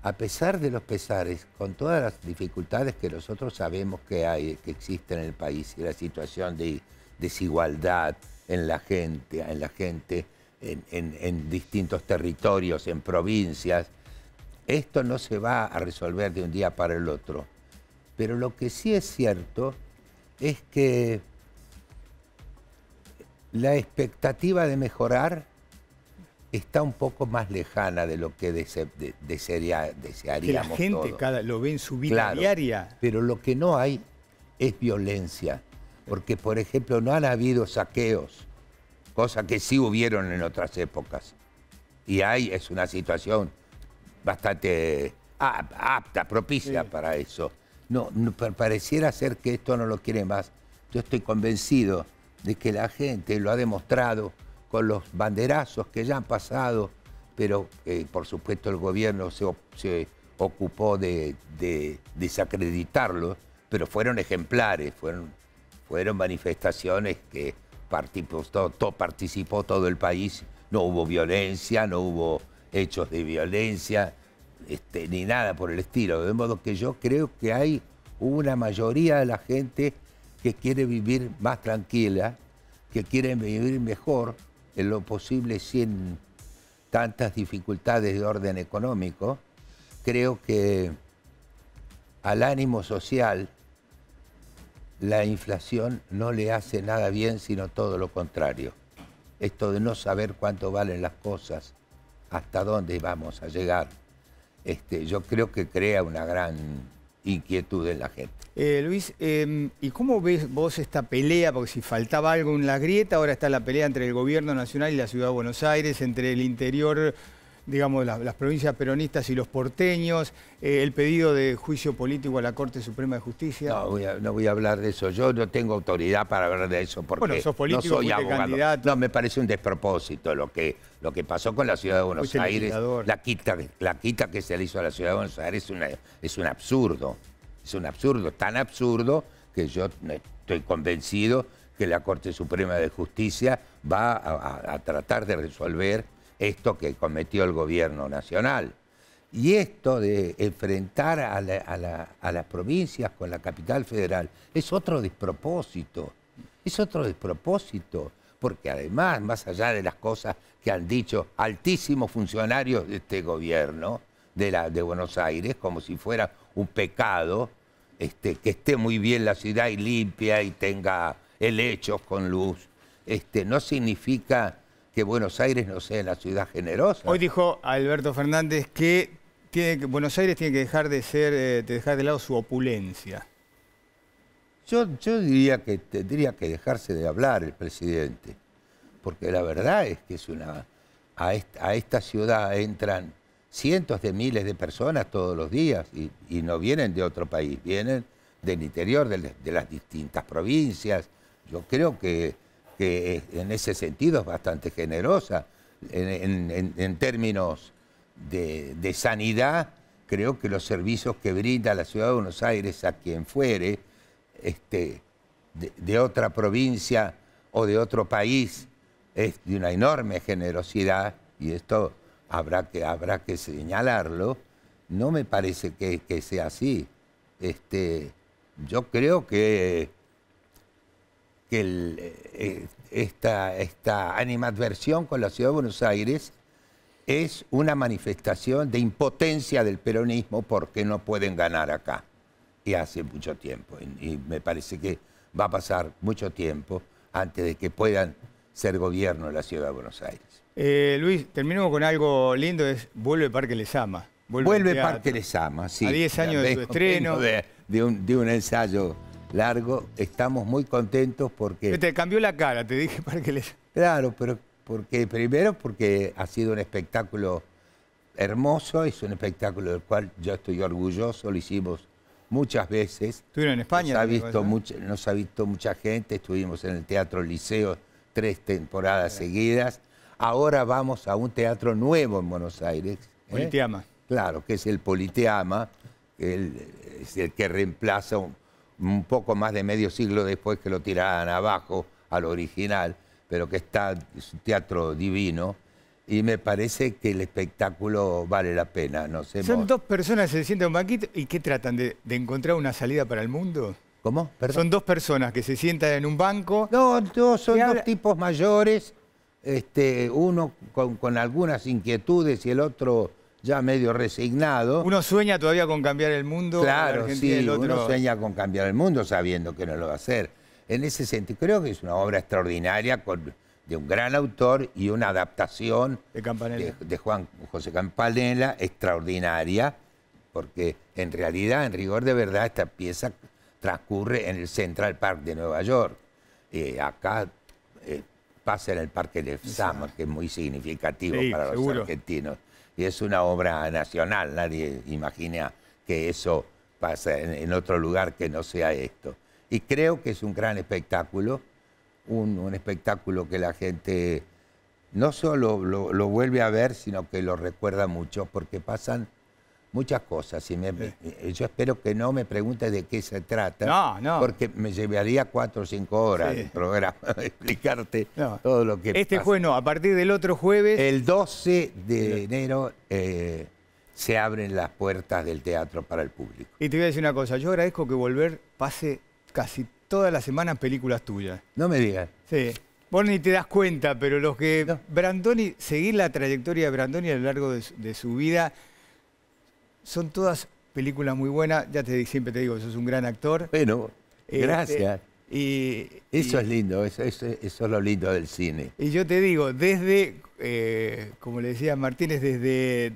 a pesar de los pesares, con todas las dificultades que nosotros sabemos que existen en el país y la situación de desigualdad en la gente, en distintos territorios, en provincias, esto no se va a resolver de un día para el otro. Pero lo que sí es cierto es que la expectativa de mejorar está un poco más lejana de lo que desearíamos. Que la gente lo ve en su vida diaria. Pero lo que no hay es violencia. Porque, por ejemplo, no han habido saqueos, cosa que sí hubieron en otras épocas. Y es una situación bastante apta, propicia para eso. pareciera ser que esto no lo quiere más. Yo estoy convencido de que la gente lo ha demostrado con los banderazos que ya han pasado, pero por supuesto el gobierno se ocupó de desacreditarlo, pero fueron ejemplares, fueron manifestaciones que participó todo el país, no hubo violencia, no hubo hechos de violencia, ni nada por el estilo. De modo que yo creo que hay una mayoría de la gente que quiere vivir más tranquila, que quiere vivir mejor, en lo posible sin tantas dificultades de orden económico. Creo que al ánimo social la inflación no le hace nada bien, sino todo lo contrario. Esto de no saber cuánto valen las cosas, hasta dónde vamos a llegar, yo creo que crea una gran inquietud en la gente. Luis, ¿y cómo ves vos esta pelea? Porque si faltaba algo en la grieta, ahora está la pelea entre el gobierno nacional y la ciudad de Buenos Aires, entre el interior, digamos, las provincias peronistas y los porteños, el pedido de juicio político a la Corte Suprema de Justicia. No voy a hablar de eso. Yo no tengo autoridad para hablar de eso porque bueno, sos político, no soy abogado. Candidato. No, me parece un despropósito lo que pasó con la ciudad de Buenos Aires. La quita que se le hizo a la ciudad de Buenos Aires es un absurdo. Es un absurdo, tan absurdo que yo estoy convencido que la Corte Suprema de Justicia va a tratar de resolver esto que cometió el gobierno nacional. Y esto de enfrentar a las provincias con la capital federal es otro despropósito. Es otro despropósito, porque además, más allá de las cosas que han dicho altísimos funcionarios de este gobierno de Buenos Aires, como si fuera un pecado, que esté muy bien la ciudad y limpia y tenga helechos con luz, no significa que Buenos Aires no sea una ciudad generosa. Hoy dijo Alberto Fernández que Buenos Aires tiene que dejar de lado su opulencia. Yo diría que tendría que dejarse de hablar el presidente, porque la verdad es que a esta ciudad entran cientos de miles de personas todos los días y no vienen de otro país, vienen del interior de las distintas provincias. Yo creo que en ese sentido es bastante generosa. En términos de sanidad, creo que los servicios que brinda la ciudad de Buenos Aires a quien fuere, de otra provincia o de otro país, es de una enorme generosidad, y esto habrá que señalarlo. No me parece que sea así. Yo creo que esta animadversión con la ciudad de Buenos Aires es una manifestación de impotencia del peronismo porque no pueden ganar acá. Y hace mucho tiempo. Y me parece que va a pasar mucho tiempo antes de que puedan ser gobierno en la ciudad de Buenos Aires. Luis, terminemos con algo lindo, vuelve Parque Lezama. Vuelve Parque Lezama, sí. A 10 años de su estreno. De un ensayo largo, estamos muy contentos porque... Te cambió la cara, te dije Parque Lezama. Claro, pero primero porque ha sido un espectáculo hermoso, es un espectáculo del cual yo estoy orgulloso, lo hicimos muchas veces. ¿Estuvieron en España? Nos ha visto mucha gente, estuvimos en el Teatro Liceo 3 temporadas seguidas. Ahora vamos a un teatro nuevo en Buenos Aires. Politeama. Claro, que es el Politeama, es el que reemplaza un poco más de medio siglo después que lo tiraran abajo al original, pero que es un teatro divino. Y me parece que el espectáculo vale la pena. Son dos personas que se sientan en un banquito y ¿qué tratan? ¿De encontrar una salida para el mundo? ¿Cómo? ¿Perdón? Son dos personas que se sientan en un banco. No, son dos tipos mayores, uno con algunas inquietudes y el otro ya medio resignado. Uno sueña todavía con cambiar el mundo. Claro, sí, el otro... uno sueña con cambiar el mundo sabiendo que no lo va a hacer. En ese sentido, creo que es una obra extraordinaria de un gran autor y una adaptación de Juan José Campanella extraordinaria, porque en realidad, en rigor de verdad, esta pieza transcurre en el Central Park de Nueva York. Acá pasa en el Parque Lezama, que es muy significativo para los argentinos. Y es una obra nacional, nadie imagina que eso pasa en otro lugar que no sea esto. Y creo que es un gran espectáculo, un espectáculo que la gente no solo lo vuelve a ver, sino que lo recuerda mucho, porque pasan muchas cosas. Y yo espero que no me preguntes de qué se trata, porque me llevaría 4 o 5 horas el programa explicarte todo lo que pasa. Jueves no, a partir del otro jueves. El 12 de enero se abren las puertas del teatro para el público. Y te voy a decir una cosa, yo agradezco que Volver pase casi todas las semanas películas tuyas. No me digas. Sí. Vos ni te das cuenta, pero los que Brandoni, seguir la trayectoria de Brandoni a lo largo de su vida, son todas películas muy buenas. Ya siempre te digo, sos un gran actor. Bueno, gracias. Eso es lindo, eso es lo lindo del cine. Y yo te digo, desde, como le decía Martínez, desde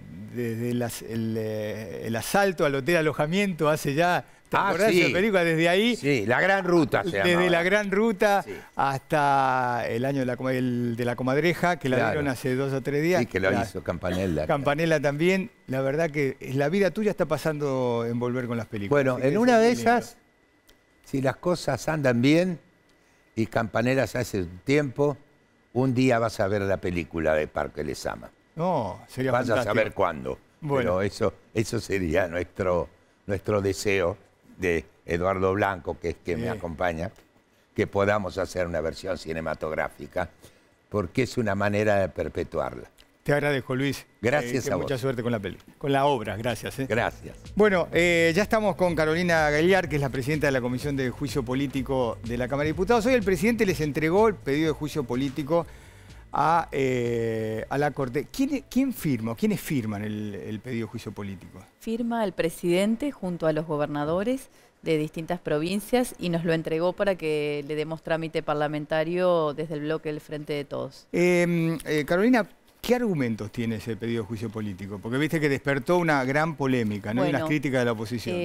el asalto al hotel alojamiento hace ya... ¿Te acordás de esa película? Desde ahí. Sí, La Gran Ruta se llama. Desde La Gran Ruta hasta el año de la Comadreja, que la dieron hace 2 o 3 días. Sí, que lo hizo Campanella. Campanella también. La verdad que la vida tuya está pasando en Volver con las películas. Bueno, en una de esas, si las cosas andan bien, y Campanella se hace un tiempo, un día vas a ver la película de Parque Lezama. No, sería Vas fantástico. a saber cuándo. Bueno. Pero eso sería nuestro deseo de Eduardo Blanco, que es quien me acompaña, que podamos hacer una versión cinematográfica, porque es una manera de perpetuarla. Te agradezco, Luis. Gracias a vos. Mucha suerte con la obra. Gracias. Gracias. Bueno, ya estamos con Carolina Gagliar, que es la presidenta de la Comisión de Juicio Político de la Cámara de Diputados. Hoy el presidente les entregó el pedido de juicio político a la Corte. ¿Quiénes firman el pedido de juicio político? Firma el presidente junto a los gobernadores de distintas provincias y nos lo entregó para que le demos trámite parlamentario desde el bloque del Frente de Todos. Carolina, ¿qué argumentos tiene ese pedido de juicio político? Porque viste que despertó una gran polémica, ¿no? Bueno, y unas críticas de la oposición.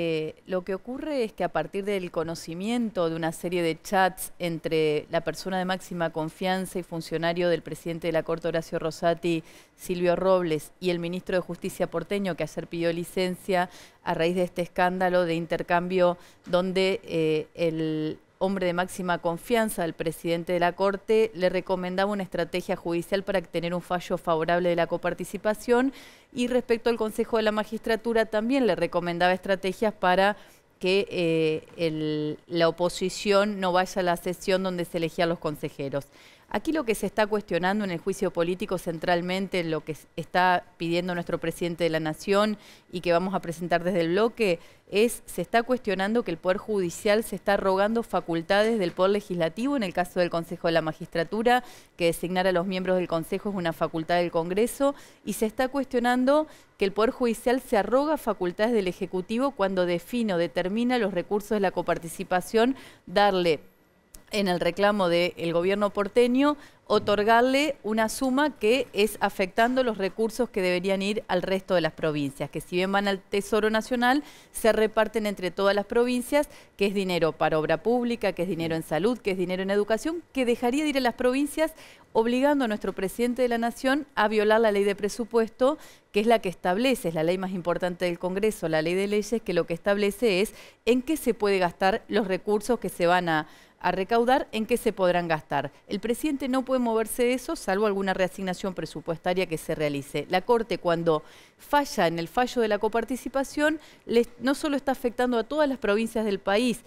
Lo que ocurre es que a partir del conocimiento de una serie de chats entre la persona de máxima confianza y funcionario del presidente de la Corte, Horacio Rosati, Silvio Robles, y el ministro de Justicia porteño, que ayer pidió licencia a raíz de este escándalo de intercambio donde el hombre de máxima confianza al presidente de la Corte le recomendaba una estrategia judicial para tener un fallo favorable de la coparticipación, y respecto al Consejo de la Magistratura también le recomendaba estrategias para que la oposición no vaya a la sesión donde se elegían los consejeros. Aquí lo que se está cuestionando en el juicio político centralmente, lo que está pidiendo nuestro presidente de la Nación y que vamos a presentar desde el bloque, se está cuestionando que el Poder Judicial se está arrogando facultades del Poder Legislativo. En el caso del Consejo de la Magistratura, que designar a los miembros del Consejo es una facultad del Congreso, y se está cuestionando que el Poder Judicial se arroga facultades del Ejecutivo cuando define o determina los recursos de la coparticipación, darle en el reclamo del gobierno porteño, otorgarle una suma que es afectando los recursos que deberían ir al resto de las provincias, que si bien van al Tesoro Nacional, se reparten entre todas las provincias, que es dinero para obra pública, que es dinero en salud, que es dinero en educación, que dejaría de ir a las provincias, obligando a nuestro presidente de la Nación a violar la ley de presupuesto, que es la que establece, es la ley más importante del Congreso, la ley de leyes, que lo que establece es en qué se puede gastar los recursos que se van a recaudar, en qué se podrán gastar. El presidente no puede moverse de eso, salvo alguna reasignación presupuestaria que se realice. La Corte, cuando falla en el fallo de la coparticipación, no solo está afectando a todas las provincias del país,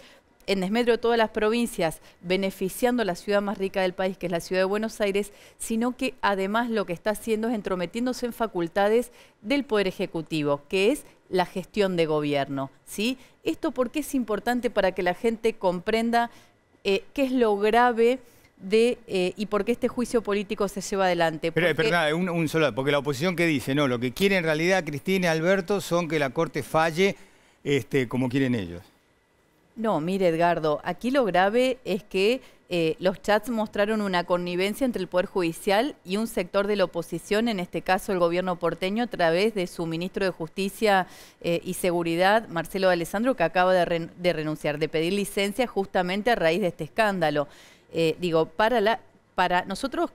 en desmedro de todas las provincias, beneficiando a la ciudad más rica del país, que es la ciudad de Buenos Aires, sino que además lo que está haciendo es entrometiéndose en facultades del Poder Ejecutivo, que es la gestión de gobierno, ¿sí? Esto porque es importante para que la gente comprenda qué es lo grave y por qué este juicio político se lleva adelante. Pero, perdona, un solo, porque la oposición que dice, no, lo que quiere en realidad Cristina y Alberto son que la Corte falle como quieren ellos. No, mire, Edgardo, aquí lo grave es que los chats mostraron una connivencia entre el Poder Judicial y un sector de la oposición, en este caso el gobierno porteño, a través de su ministro de Justicia y Seguridad, Marcelo D'Alessandro, que acaba de renunciar, de pedir licencia justamente a raíz de este escándalo. Para nosotros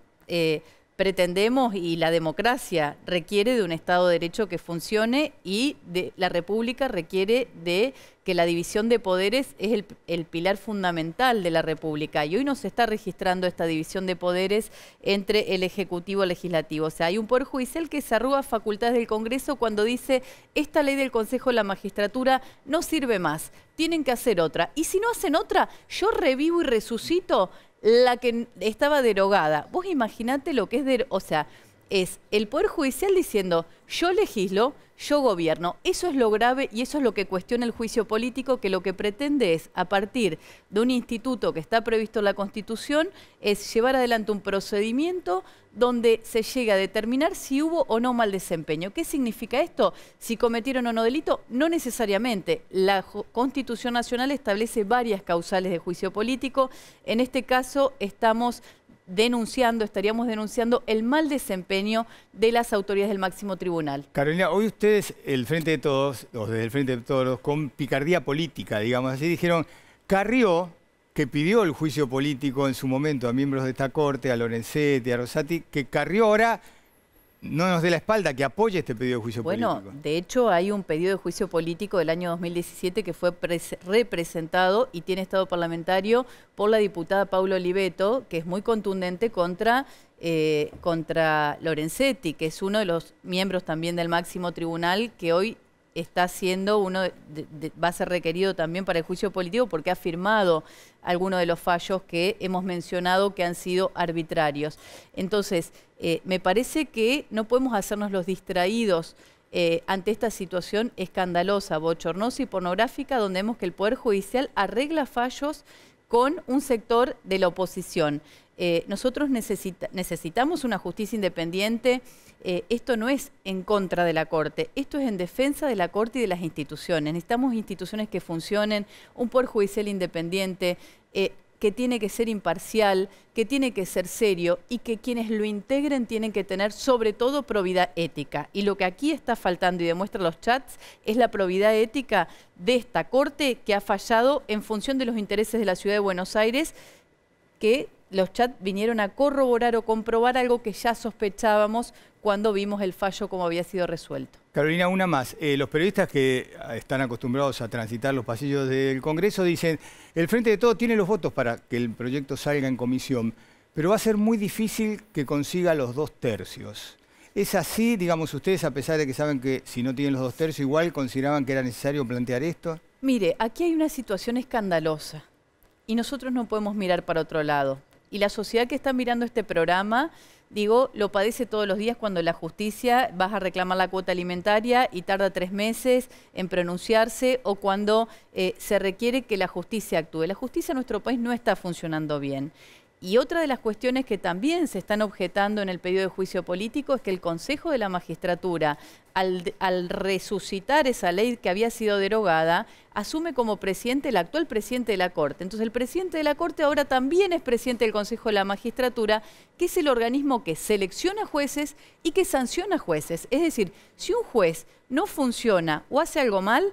pretendemos, y la democracia requiere de un Estado de Derecho que funcione, y la República requiere de que la división de poderes es el pilar fundamental de la República. Y hoy no se está registrando esta división de poderes entre el Ejecutivo y el Legislativo. O sea, hay un Poder Judicial que se arroga facultades del Congreso cuando dice: esta ley del Consejo de la Magistratura no sirve más, tienen que hacer otra. Y si no hacen otra, yo revivo y resucito la que estaba derogada. Vos imaginate lo que es, o sea, es el Poder Judicial diciendo: yo legislo, yo gobierno. Eso es lo grave y eso es lo que cuestiona el juicio político, que lo que pretende es, a partir de un instituto que está previsto en la Constitución, es llevar adelante un procedimiento donde se llega a determinar si hubo o no mal desempeño. ¿Qué significa esto? Si cometieron o no delito, no necesariamente. La Constitución Nacional establece varias causales de juicio político. En este caso estaríamos denunciando el mal desempeño de las autoridades del máximo tribunal. Carolina, hoy ustedes, el Frente de Todos, o desde el Frente de Todos, con picardía política, digamos así, dijeron: Carrió, que pidió el juicio político en su momento a miembros de esta Corte, a Lorenzetti, a Rosati, que Carrió ahora no nos dé la espalda, que apoye este pedido de juicio político. Bueno, de hecho hay un pedido de juicio político del año 2017 que fue representado y tiene estado parlamentario por la diputada Paula Oliveto, que es muy contundente contra Lorenzetti, que es uno de los miembros también del máximo tribunal, que hoy está siendo va a ser requerido también para el juicio político porque ha firmado algunos de los fallos que hemos mencionado que han sido arbitrarios. Entonces, me parece que no podemos hacernos los distraídos ante esta situación escandalosa, bochornosa y pornográfica, donde vemos que el Poder Judicial arregla fallos con un sector de la oposición. Nosotros necesitamos una justicia independiente. Esto no es en contra de la Corte, esto es en defensa de la Corte y de las instituciones. Necesitamos instituciones que funcionen, un Poder Judicial independiente, que tiene que ser imparcial, que tiene que ser serio y que quienes lo integren tienen que tener sobre todo probidad ética. Y lo que aquí está faltando y demuestran los chats es la probidad ética de esta Corte, que ha fallado en función de los intereses de la Ciudad de Buenos Aires, que los chats vinieron a corroborar o comprobar algo que ya sospechábamos cuando vimos el fallo como había sido resuelto. Carolina, una más. Los periodistas que están acostumbrados a transitar los pasillos del Congreso dicen: el Frente de Todos tiene los votos para que el proyecto salga en comisión, pero va a ser muy difícil que consiga los 2/3. ¿Es así? Digamos, ustedes, a pesar de que saben que si no tienen los 2/3, igual consideraban que era necesario plantear esto. Mire, aquí hay una situación escandalosa y nosotros no podemos mirar para otro lado. Y la sociedad que está mirando este programa, digo, lo padece todos los días cuando la justicia vas a reclamar la cuota alimentaria y tarda 3 meses en pronunciarse, o cuando se requiere que la justicia actúe. La justicia en nuestro país no está funcionando bien. Y otra de las cuestiones que también se están objetando en el pedido de juicio político es que el Consejo de la Magistratura, al resucitar esa ley que había sido derogada, asume como presidente el actual presidente de la Corte. Entonces el presidente de la Corte ahora también es presidente del Consejo de la Magistratura, que es el organismo que selecciona jueces y que sanciona jueces. Es decir, si un juez no funciona o hace algo mal,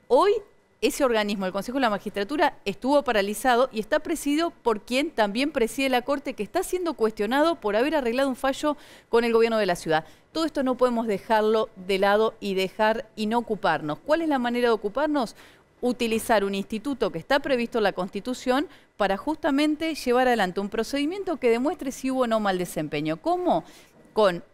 hoy ese organismo, el Consejo de la Magistratura, estuvo paralizado y está presidido por quien también preside la Corte, que está siendo cuestionado por haber arreglado un fallo con el gobierno de la ciudad. Todo esto no podemos dejarlo de lado y no ocuparnos. ¿Cuál es la manera de ocuparnos? Utilizar un instituto que está previsto en la Constitución para justamente llevar adelante un procedimiento que demuestre si hubo o no mal desempeño. ¿Cómo? Con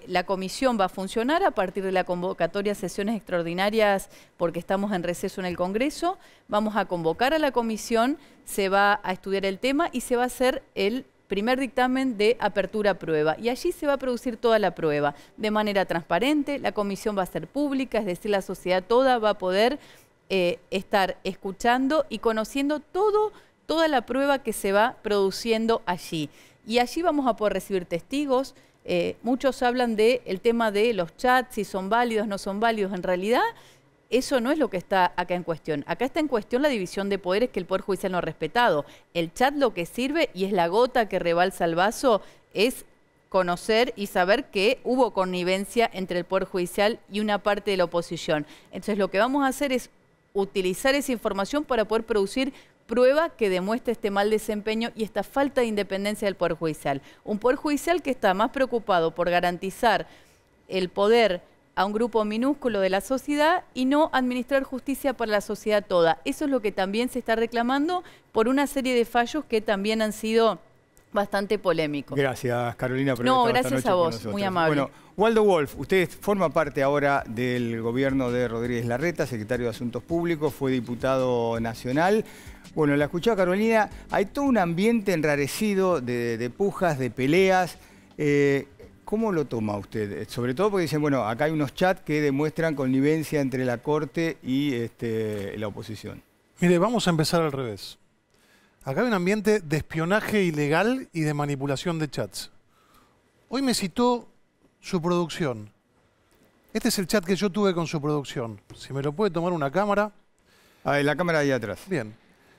la comisión va a funcionar a partir de la convocatoria a sesiones extraordinarias, porque estamos en receso en el Congreso. Vamos a convocar a la comisión, se va a estudiar el tema y se va a hacer el primer dictamen de apertura a prueba. Y allí se va a producir toda la prueba de manera transparente. La comisión va a ser pública, es decir, la sociedad toda va a poder estar escuchando y conociendo toda la prueba que se va produciendo allí. Y allí vamos a poder recibir testigos. Muchos hablan del tema de los chats, si son válidos, no son válidos. En realidad, eso no es lo que está acá en cuestión. Acá está en cuestión la división de poderes que el Poder Judicial no ha respetado. El chat lo que sirve, y es la gota que rebalsa el vaso, es conocer y saber que hubo connivencia entre el Poder Judicial y una parte de la oposición. Entonces, lo que vamos a hacer es utilizar esa información para poder producir prueba que demuestra este mal desempeño y esta falta de independencia del Poder Judicial. Un Poder Judicial que está más preocupado por garantizar el poder a un grupo minúsculo de la sociedad y no administrar justicia para la sociedad toda. Eso es lo que también se está reclamando por una serie de fallos que también han sido bastante polémicos. Gracias, Carolina, por No, haber estado gracias esta a noche con vos, nosotros. muy amable. Bueno, Waldo Wolf, usted forma parte ahora del gobierno de Rodríguez Larreta, secretario de Asuntos Públicos, fue diputado nacional. Bueno, la escuchó Carolina, hay todo un ambiente enrarecido de pujas, de peleas. ¿Cómo lo toma usted? Sobre todo porque dicen, bueno, acá hay unos chats que demuestran connivencia entre la Corte y la oposición. Mire, vamos a empezar al revés. Acá hay un ambiente de espionaje ilegal y de manipulación de chats. Hoy me citó su producción. Este es el chat que yo tuve con su producción. Si me lo puede tomar una cámara. Ah, la cámara ahí atrás. Bien.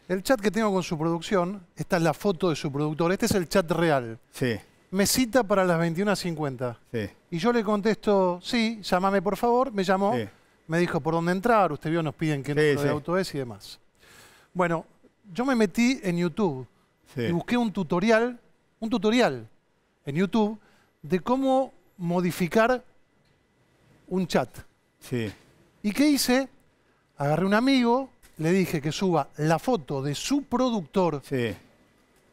El chat que tengo con su producción, esta es la foto de su productor. Este es el chat real. Sí. Me cita para las 21:50. Sí. Y yo le contesto, sí, llámame por favor. Me llamó, Sí. me dijo por dónde entrar. Usted vio, nos piden qué número de auto es y demás. Bueno, yo me metí en YouTube y busqué un tutorial en YouTube de cómo modificar un chat. Sí. ¿Y qué hice? Agarré un amigo, le dije que suba la foto de su productor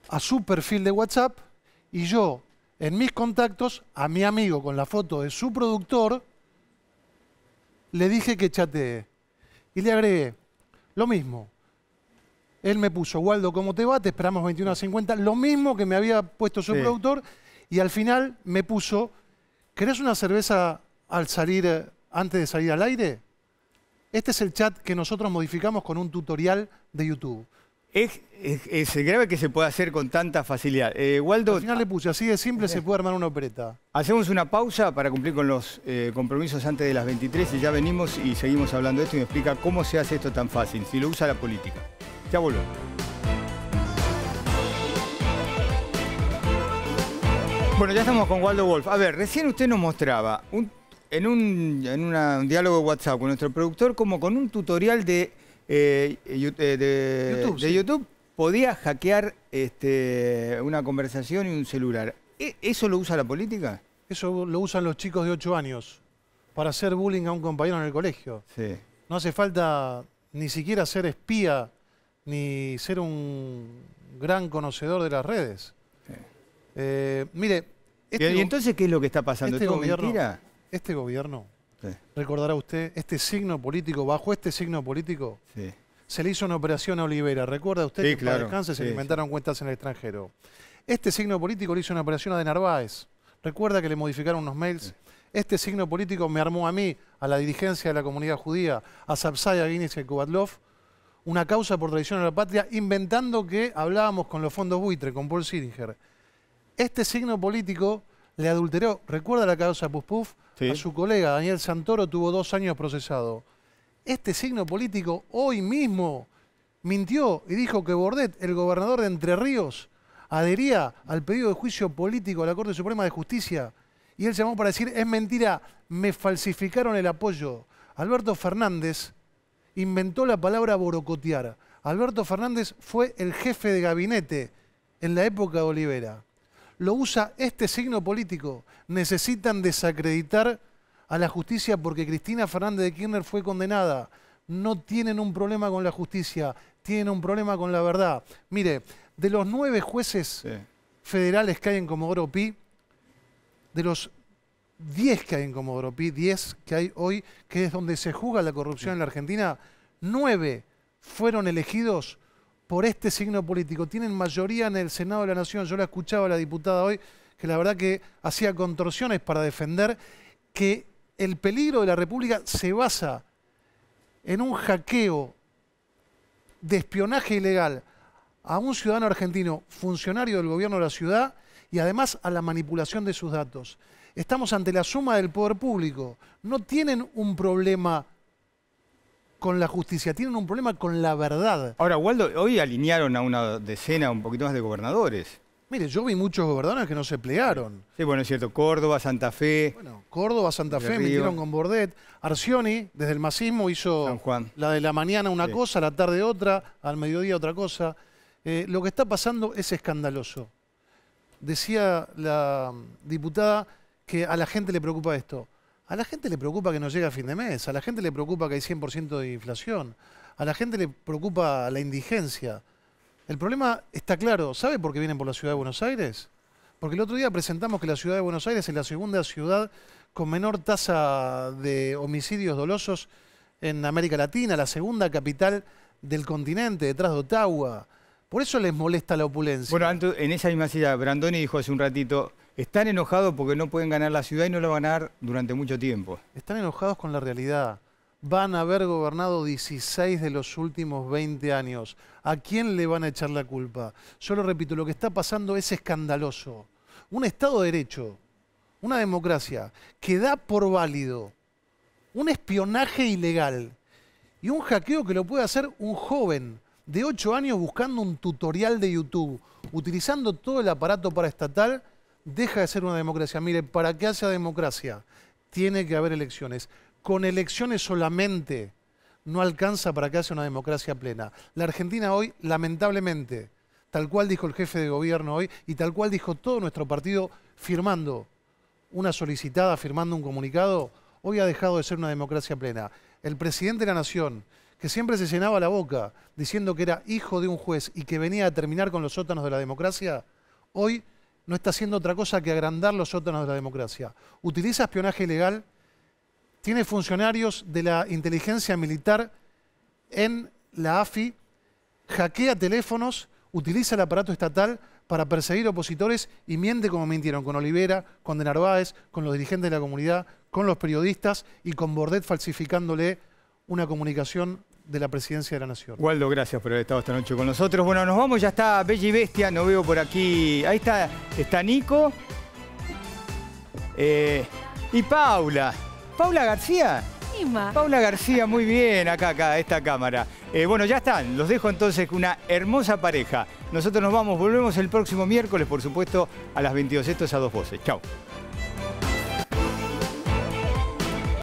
a su perfil de WhatsApp y yo, en mis contactos, a mi amigo con la foto de su productor, le dije que chatee. Y le agregué lo mismo. Él me puso, Waldo, ¿cómo te va? Te esperamos 21:50. Lo mismo que me había puesto su productor. Y al final me puso, ¿querés una cerveza al salir, antes de salir al aire? Este es el chat que nosotros modificamos con un tutorial de YouTube. Es grave que se pueda hacer con tanta facilidad. Waldo, al final le puse, así de simple se puede armar una opereta. Hacemos una pausa para cumplir con los compromisos antes de las 23 y ya venimos y seguimos hablando de esto y me explica cómo se hace esto tan fácil, si lo usa la política. Ya volvemos. Bueno, ya estamos con Waldo Wolf. A ver, recién usted nos mostraba en un diálogo de WhatsApp con nuestro productor como con un tutorial de YouTube podía hackear una conversación y un celular. ¿Eso lo usa la política? Eso lo usan los chicos de 8 años para hacer bullying a un compañero en el colegio. Sí. No hace falta ni siquiera ser espía ni ser un gran conocedor de las redes. Mire, ¿Y entonces qué es lo que está pasando? ¿Es todo mentira? Este gobierno, recordará usted, bajo este signo político, se le hizo una operación a Olivera. ¿Recuerda usted que para descanse se le inventaron cuentas en el extranjero? Este signo político le hizo una operación a De Narváez. ¿Recuerda que le modificaron unos mails? Este signo político me armó a mí, a la dirigencia de la comunidad judía, a Sapsay, a Guinness y a Kubatlov, una causa por traición a la patria, inventando que hablábamos con los fondos buitre, con Paul Siringer. Este signo político le adulteró, ¿recuerda la causa Puf Puf? A su colega Daniel Santoro, tuvo 2 años procesado. Este signo político hoy mismo mintió y dijo que Bordet, el gobernador de Entre Ríos, adhería al pedido de juicio político a la Corte Suprema de Justicia. Y él llamó para decir, es mentira, me falsificaron el apoyo. Alberto Fernández inventó la palabra borocotear. Alberto Fernández fue el jefe de gabinete en la época de Olivera. Lo usa este signo político. Necesitan desacreditar a la justicia porque Cristina Fernández de Kirchner fue condenada. No tienen un problema con la justicia, tienen un problema con la verdad. Mire, de los 9 jueces federales que hay en Comodoro Pi, de los 10 que hay en Comodoro Pi, 10 que hay hoy, que es donde se juzga la corrupción en la Argentina, 9 fueron elegidos por este signo político. Tienen mayoría en el Senado de la Nación. Yo la escuchaba a la diputada hoy, que la verdad que hacía contorsiones para defender que el peligro de la República se basa en un hackeo de espionaje ilegal a un ciudadano argentino, funcionario del gobierno de la ciudad, y además a la manipulación de sus datos. Estamos ante la suma del poder público. No tienen un problema con la justicia, tienen un problema con la verdad. Ahora, Waldo, hoy alinearon a una decena, un poquito más de gobernadores. Mire, yo vi muchos gobernadores que no se plegaron. Sí, bueno, es cierto. Córdoba, Santa Fe. Bueno, Córdoba, Santa Fe, metieron con Bordet. Arcioni, desde el masismo, hizo San Juan. la de la mañana una cosa, a la tarde otra, al mediodía otra cosa. Lo que está pasando es escandaloso. Decía la diputada que a la gente le preocupa esto. A la gente le preocupa que no llegue a fin de mes. A la gente le preocupa que hay 100% de inflación. A la gente le preocupa la indigencia. El problema está claro. ¿Sabe por qué vienen por la ciudad de Buenos Aires? Porque el otro día presentamos que la ciudad de Buenos Aires es la segunda ciudad con menor tasa de homicidios dolosos en América Latina, la segunda capital del continente, detrás de Ottawa. Por eso les molesta la opulencia. Bueno, en esa misma silla, Brandoni dijo hace un ratito, están enojados porque no pueden ganar la ciudad y no la van a ganar durante mucho tiempo. Están enojados con la realidad. Van a haber gobernado 16 de los últimos 20 años. ¿A quién le van a echar la culpa? Yo lo repito, lo que está pasando es escandaloso. Un Estado de Derecho, una democracia que da por válido un espionaje ilegal y un hackeo que lo puede hacer un joven de 8 años buscando un tutorial de YouTube, utilizando todo el aparato paraestatal, deja de ser una democracia. Mire, para que haya democracia, tiene que haber elecciones. Con elecciones solamente no alcanza para que haya una democracia plena. La Argentina hoy, lamentablemente, tal cual dijo el jefe de gobierno hoy y tal cual dijo todo nuestro partido firmando una solicitada, firmando un comunicado, hoy ha dejado de ser una democracia plena. El presidente de la Nación, que siempre se llenaba la boca diciendo que era hijo de un juez y que venía a terminar con los sótanos de la democracia, hoy no está haciendo otra cosa que agrandar los sótanos de la democracia. Utiliza espionaje ilegal, tiene funcionarios de la inteligencia militar en la AFI, hackea teléfonos, utiliza el aparato estatal para perseguir opositores y miente como mintieron con Olivera, con De Narváez, con los dirigentes de la comunidad, con los periodistas y con Bordet falsificándole una comunicación de la Presidencia de la Nación. Waldo, gracias por haber estado esta noche con nosotros. Bueno, nos vamos, ya está Bella y Bestia, no veo por aquí. Ahí está Nico. Y Paula. Paula García. Paula García, muy bien, acá, esta cámara. Bueno, ya están, los dejo entonces con una hermosa pareja. Nosotros nos vamos, volvemos el próximo miércoles, por supuesto, a las 22. Esto es A Dos Voces. Chau.